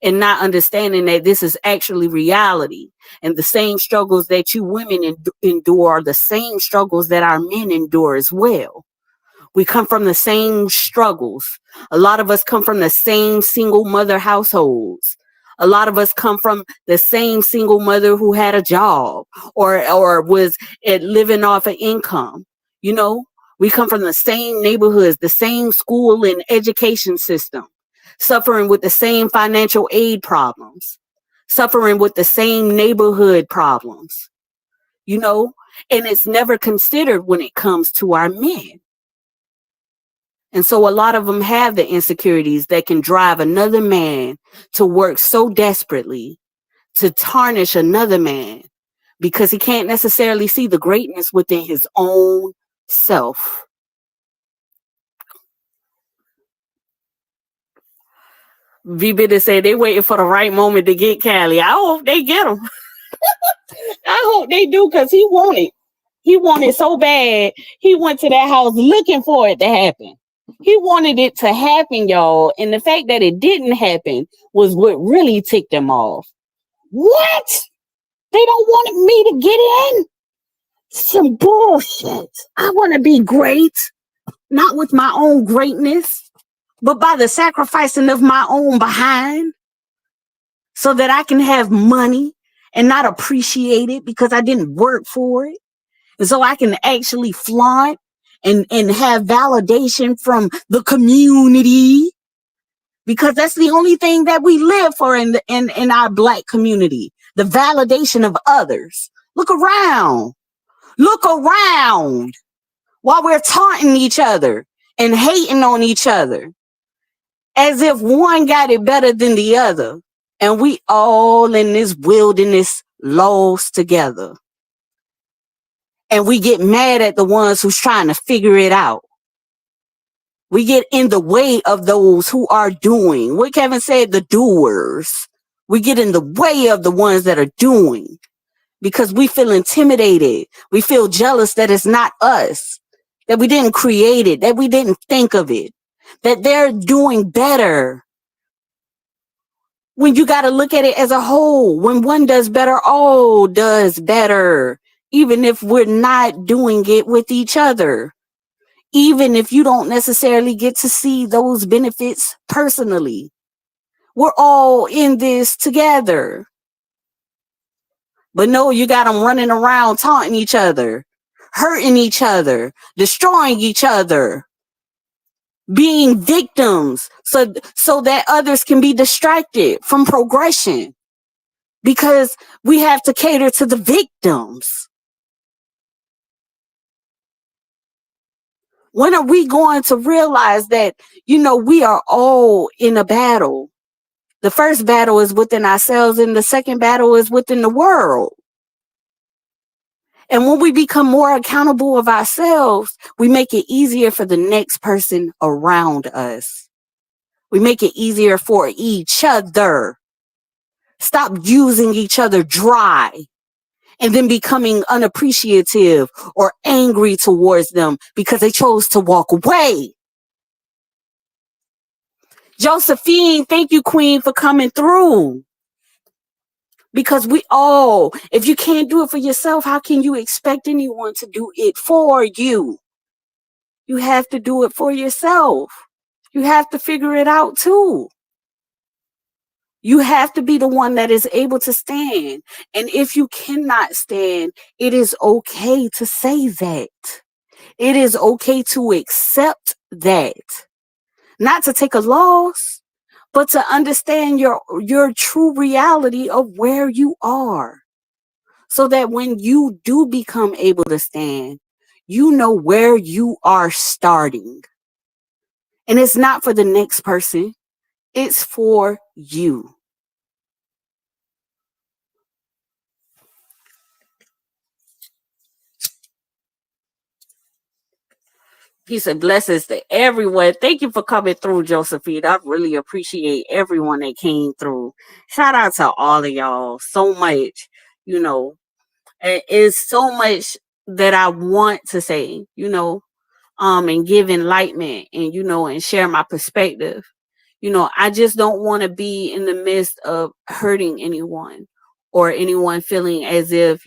and not understanding that this is actually reality. And the same struggles that you women endure are the same struggles that our men endure as well. We come from the same struggles. A lot of us come from the same single mother households. A lot of us come from the same single mother who had a job or was living off an income. We come from the same neighborhoods, the same school and education system, suffering with the same financial aid problems, suffering with the same neighborhood problems, and it's never considered when it comes to our men. And so a lot of them have the insecurities that can drive another man to work so desperately to tarnish another man, because he can't necessarily see the greatness within his own self. V-Bitter said they waiting for the right moment to get Cali. I hope they get him. I hope they do, because he wanted. He wanted so bad. He went to that house looking for it to happen. He wanted it to happen, y'all. And the fact that it didn't happen was what really ticked him off. What? They don't want me to get in? Some bullshit. I want to be great, not with my own greatness, but by the sacrificing of my own behind, so that I can have money and not appreciate it because I didn't work for it. And so I can actually flaunt and have validation from the community, because that's the only thing that we live for in our Black community, the validation of others. Look around while we're taunting each other and hating on each other as if one got it better than the other, and we all in this wilderness lost together. And we get mad at the ones who's trying to figure it out. We get in the way of those who are doing. What Kevin said, the doers. We get in the way of the ones that are doing. because we feel intimidated. We feel jealous that it's not us, that we didn't create it, that we didn't think of it, that they're doing better. When you got to look at it as a whole, when one does better, all does better, even if we're not doing it with each other, even if you don't necessarily get to see those benefits personally. We're all in this together. But no, you got them running around taunting each other, hurting each other, destroying each other, being victims so that others can be distracted from progression, because we have to cater to the victims. When are we going to realize that, we are all in a battle? The first battle is within ourselves, and the second battle is within the world. And when we become more accountable of ourselves, we make it easier for the next person around us. We make it easier for each other. Stop using each other dry and then becoming unappreciative or angry towards them because they chose to walk away. Josephine, thank you, Queen, for coming through. Because if you can't do it for yourself, how can you expect anyone to do it for you? You have to do it for yourself. You have to figure it out too. You have to be the one that is able to stand. And if you cannot stand, it is okay to say that. It is okay to accept that. Not to take a loss, but to understand your true reality of where you are. So that when you do become able to stand, you know where you are starting. And it's not for the next person. It's for you. Peace and blessings to everyone. Thank you for coming through, Josephine. I really appreciate everyone that came through. Shout out to all of y'all so much. It's so much that I want to say, and give enlightenment and, and share my perspective. I just don't want to be in the midst of hurting anyone or anyone feeling as if,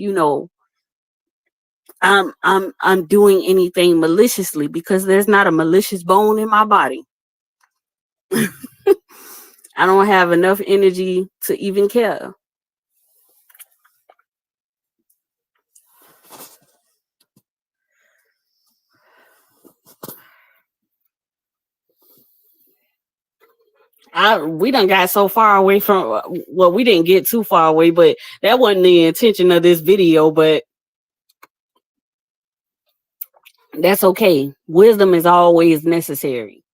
I'm doing anything maliciously, because there's not a malicious bone in my body. I don't have enough energy to even care. We done got so far away from, well, we didn't get too far away, but that wasn't the intention of this video, but that's okay. Wisdom is always necessary.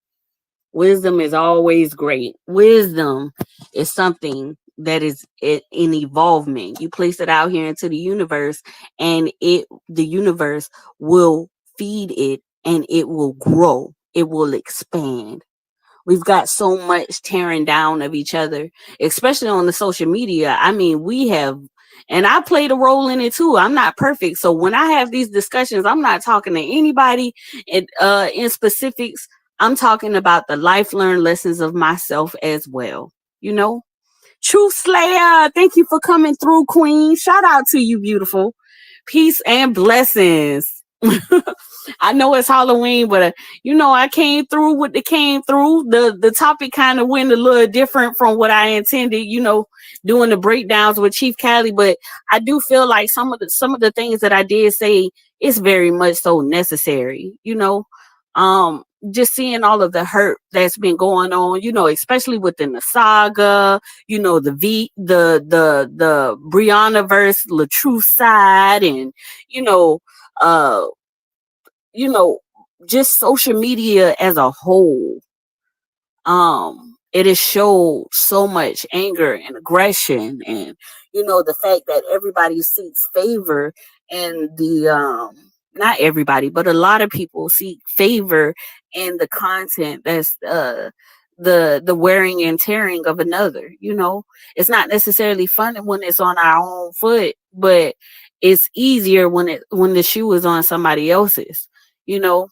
Wisdom is always great. Wisdom is something that is in evolvement. You place it out here into the universe, and the universe will feed it, and it will grow. It will expand. We've got so much tearing down of each other, especially on the social media. I mean, we have, and I played a role in it too. I'm not perfect. So when I have these discussions, I'm not talking to anybody in specifics. I'm talking about the life learned lessons of myself as well. Truth Slayer, thank you for coming through, Queen. Shout out to you, beautiful. Peace and blessings. I know it's Halloween, but I came through what they came through. The topic kind of went a little different from what I intended, doing the breakdowns with Chief Cali, but I do feel like some of the things that I did say is very much so necessary, just seeing all of the hurt that's been going on, especially within the saga, the Brianna versus LaTruth side, and uh just social media as a whole. It has showed so much anger and aggression, and the fact that everybody seeks favor, and not everybody, but a lot of people seek favor in the content the wearing and tearing of another. It's not necessarily fun when it's on our own foot, but it's easier when the shoe is on somebody else's. you know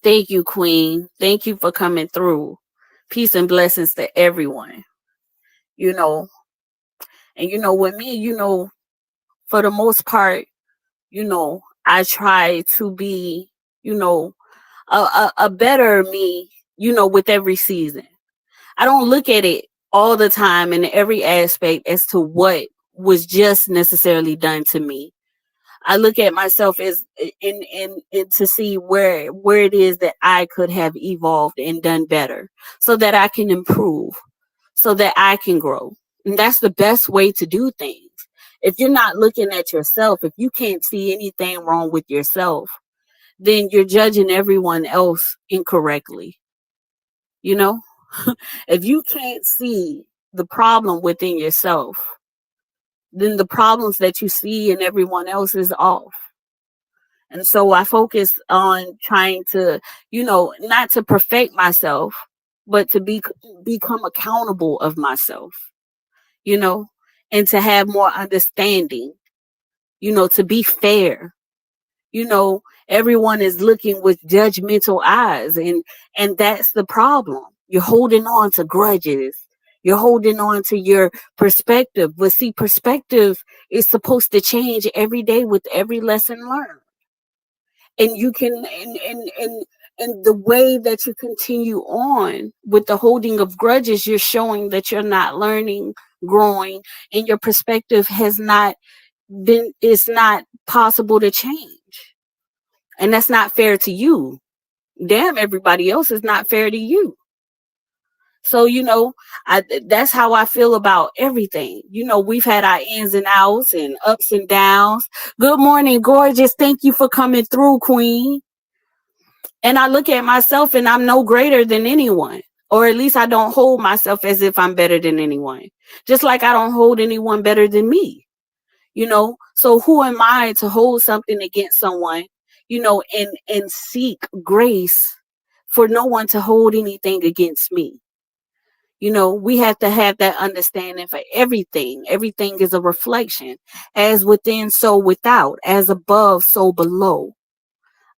Thank you, Queen. Thank you for coming through. Peace and blessings to everyone. you know and with me, for the most part, I try to be, you know a better me, with every season. I don't look at it all the time in every aspect as to what was just necessarily done to me. I look at myself as in to see where it is that I could have evolved and done better, so that I can improve, so that I can grow. And that's the best way to do things. If you're not looking at yourself, if you can't see anything wrong with yourself, then you're judging everyone else incorrectly. You know, if you can't see the problem within yourself, then the problems that you see in everyone else is off. And so I focus on trying to, not to perfect myself, but to become accountable of myself, you know, and to have more understanding, to be fair. Everyone is looking with judgmental eyes, and that's the problem. You're holding on to grudges. You're holding on to your perspective. But see, perspective is supposed to change every day with every lesson learned. And you can, and the way that you continue on with the holding of grudges, you're showing that you're not learning, growing, and your perspective has not been, it's not possible to change. And that's not fair to you. Damn, everybody else is not fair to you. So, that's how I feel about everything. We've had our ins and outs and ups and downs. Good morning, gorgeous. Thank you for coming through, Queen. And I look at myself and I'm no greater than anyone. Or at least I don't hold myself as if I'm better than anyone. Just like I don't hold anyone better than me. So who am I to hold something against someone, and seek grace for no one to hold anything against me? We have to have that understanding for everything. Everything is a reflection. As within, so without. As above, so below.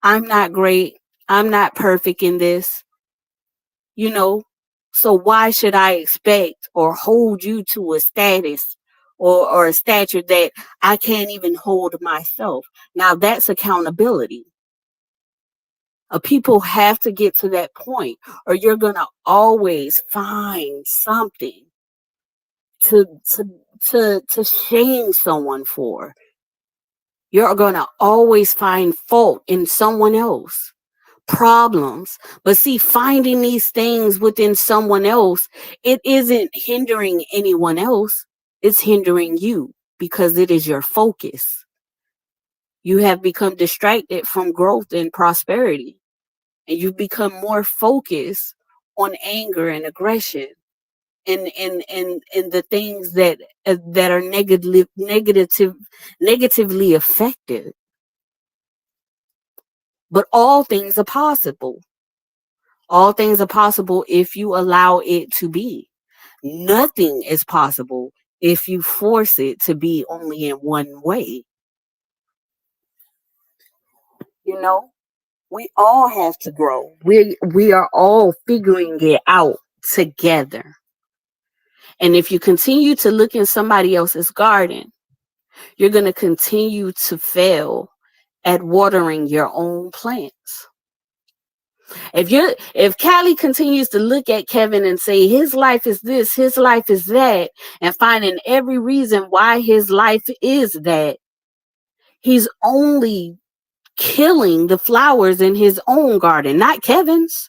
I'm not great. I'm not perfect in this, you know. So why should I expect or hold you to a status or a stature that I can't even hold myself? Now that's accountability. People have to get to that point, or you're gonna always find something to to to shame someone for. You're gonna always find fault in someone else, problems. But see, finding these things within someone else, it isn't hindering anyone else. It's hindering you because it is your focus. You have become distracted from growth and prosperity, and you've become more focused on anger and aggression and the things that are negatively affected. But all things are possible. All things are possible if you allow it to be. Nothing is possible if you force it to be only in one way. You know, we all have to grow. We are all figuring it out together. And if you continue to look in somebody else's garden, you're going to continue to fail at watering your own plants. If Callie continues to look at Kevin and say his life is this, his life is that, and finding every reason why his life is that, he's only killing the flowers in his own garden, not Kevin's.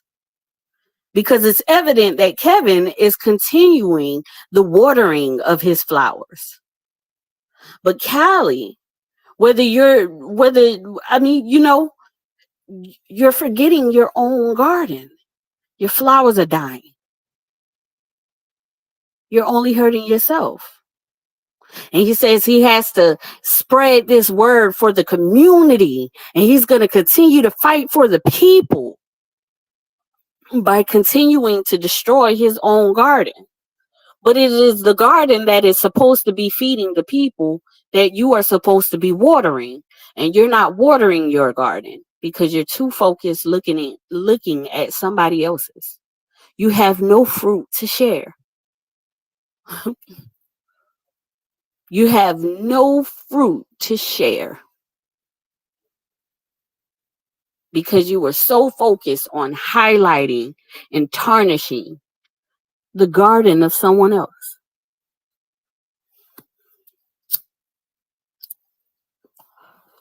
Because it's evident that Kevin is continuing the watering of his flowers. But Callie, you're forgetting your own garden. Your flowers are dying. You're only hurting yourself. And he says he has to spread this word for the community, and he's going to continue to fight for the people. by continuing to destroy his own garden. But it is the garden that is supposed to be feeding the people that you are supposed to be watering. And you're not watering your garden because you're too focused looking at somebody else's. You have no fruit to share. You have no fruit to share because you were so focused on highlighting and tarnishing the garden of someone else.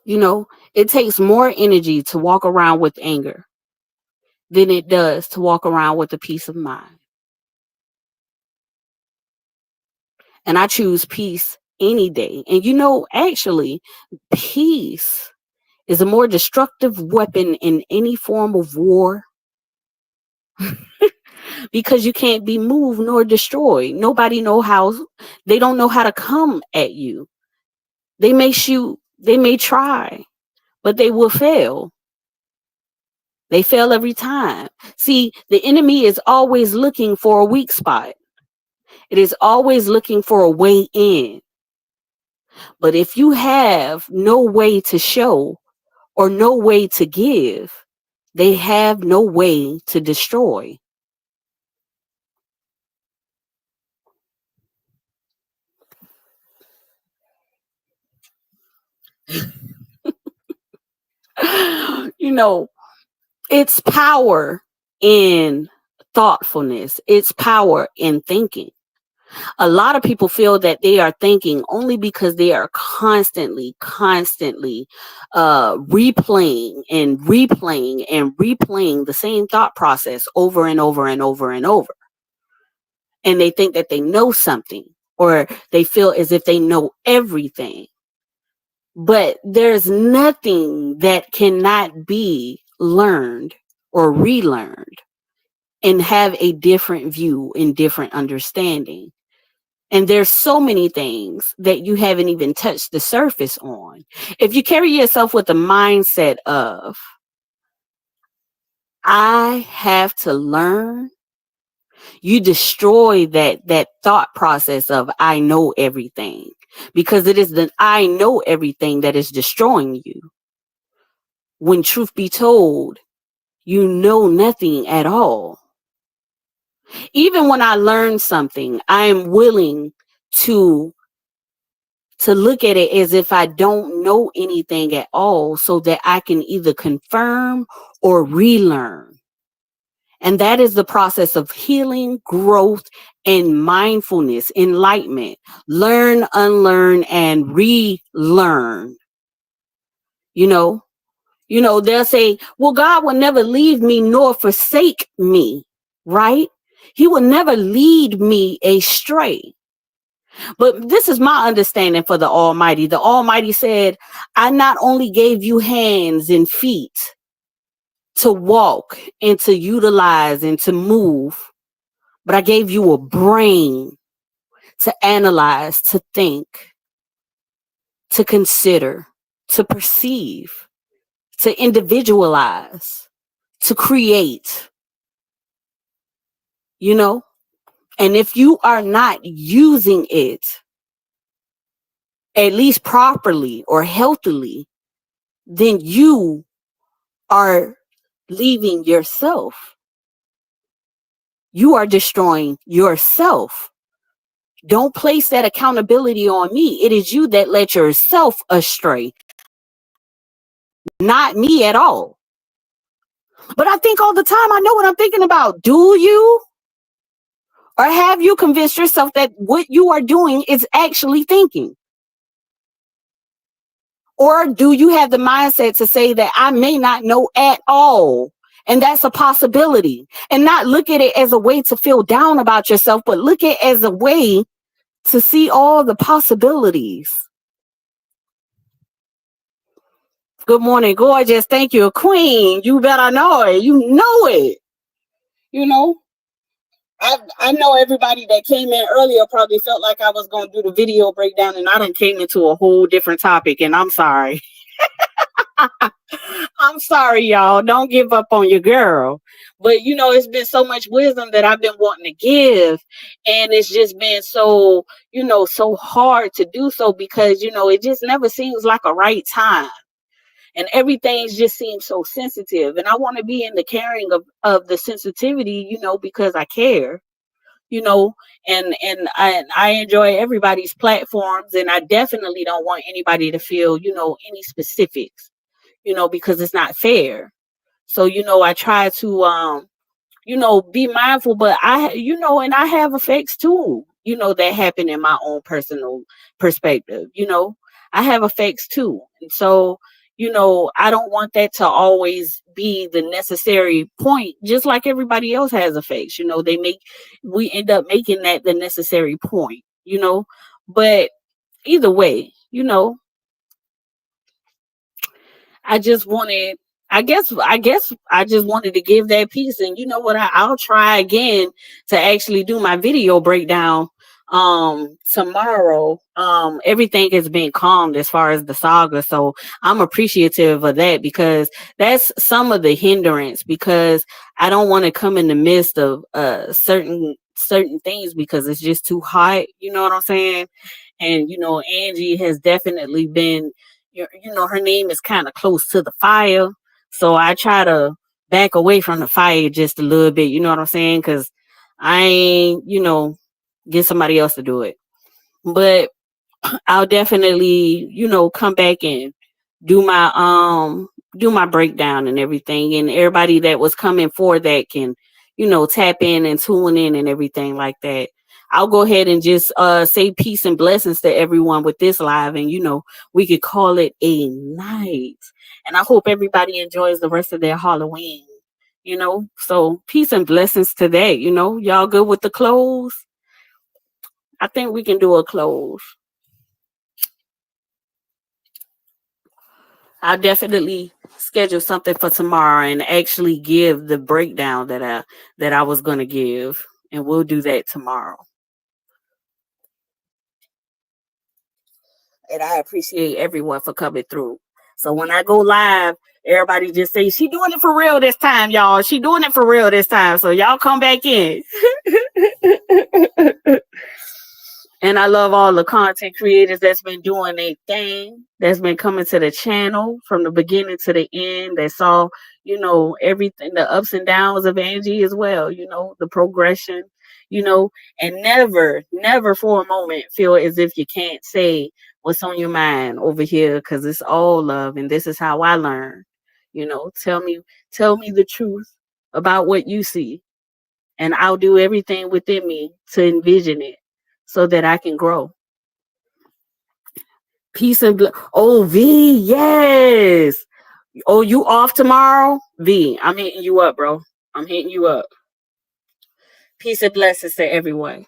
You know, it takes more energy to walk around with anger than it does to walk around with a peace of mind. And I choose peace any day. And you know, actually, peace is a more destructive weapon in any form of war because you can't be moved nor destroyed. They don't know how to come at you. They may shoot, they may try, but they will fail. They fail every time. See, the enemy is always looking for a weak spot. It is always looking for a way in. But if you have no way to show or no way to give, they have no way to destroy. You know, it's power in thoughtfulness, it's power in thinking. A lot of people feel that they are thinking only because they are constantly replaying and replaying and replaying the same thought process over and over and over and over. And they think that they know something, or they feel as if they know everything. But there's nothing that cannot be learned or relearned and have a different view and different understanding. And there's so many things that you haven't even touched the surface on. If you carry yourself with the mindset of, I have to learn, you destroy that thought process of I know everything, because it is the I know everything that is destroying you. When truth be told, you know nothing at all. Even when I learn something, I am willing to look at it as if I don't know anything at all, so that I can either confirm or relearn. And that is the process of healing, growth, and mindfulness, enlightenment. Learn, unlearn, and relearn. You know, they'll say, well, God will never leave me nor forsake me, right? He will never lead me astray. But this is my understanding for the Almighty. The Almighty said, I not only gave you hands and feet to walk and to utilize and to move, but I gave you a brain to analyze, to think, to consider, to perceive, to individualize, to create, you know? And if you are not using it, at least properly or healthily, then you are leaving yourself. You are destroying yourself. Don't place that accountability on me. It is you that led yourself astray, not me at all. But I think all the time, I know what I'm thinking about. Do you? Or have you convinced yourself that what you are doing is actually thinking? Or do you have the mindset to say that I may not know at all? And that's a possibility. And not look at it as a way to feel down about yourself, but look at it as a way to see all the possibilities. Good morning, gorgeous. Thank you, Queen. You better know it. You know it. You know, I know everybody that came in earlier probably felt like I was going to do the video breakdown, and I done came into a whole different topic, and I'm sorry. I'm sorry, y'all. Don't give up on your girl. But it's been so much wisdom that I've been wanting to give. And it's just been so, so hard to do so because, it just never seems like a right time. And everything's just seems so sensitive. And I want to be in the caring of the sensitivity, because I care, you know, and I enjoy everybody's platforms, and I definitely don't want anybody to feel, any specifics, because it's not fair. So, I try to be mindful, but and I have effects too, that happen in my own personal perspective, I have effects too. And so, I don't want that to always be the necessary point, just like everybody else has effects, we end up making that the necessary point, but either way, I just wanted, I guess I just wanted to give that piece. And you know what? I'll try again to actually do my video breakdown tomorrow. Everything has been calmed as far as the saga. So I'm appreciative of that because that's some of the hindrance, because I don't want to come in the midst of certain things because it's just too hot. You know what I'm saying? And Angie has definitely been, her name is kind of close to the fire, so I try to back away from the fire just a little bit, you know what I'm saying, because I ain't, get somebody else to do it. But I'll definitely, come back and do my do my breakdown and everything. And everybody that was coming for that can, tap in and tune in and everything like that. I'll go ahead and just say peace and blessings to everyone with this live, and we could call it a night. And I hope everybody enjoys the rest of their Halloween. So peace and blessings to that. Y'all good with the close? I think we can do a close. I'll definitely schedule something for tomorrow and actually give the breakdown that I was gonna give, and we'll do that tomorrow. And I appreciate everyone for coming through. So when I go live, everybody just say she doing it for real this time, y'all. She doing it for real this time. So y'all come back in. And I love all the content creators that's been doing their thing, that's been coming to the channel from the beginning to the end, that saw, everything, the ups and downs of Angie as well, the progression, you know, and never, never for a moment feel as if you can't say what's on your mind over here, because it's all love. And this is how I learn. Tell me the truth about what you see, and I'll do everything within me to envision it so that I can grow. Peace and oh, V, yes. Oh, you off tomorrow? V, I'm hitting you up, bro. I'm hitting you up. Peace and blessings to everyone.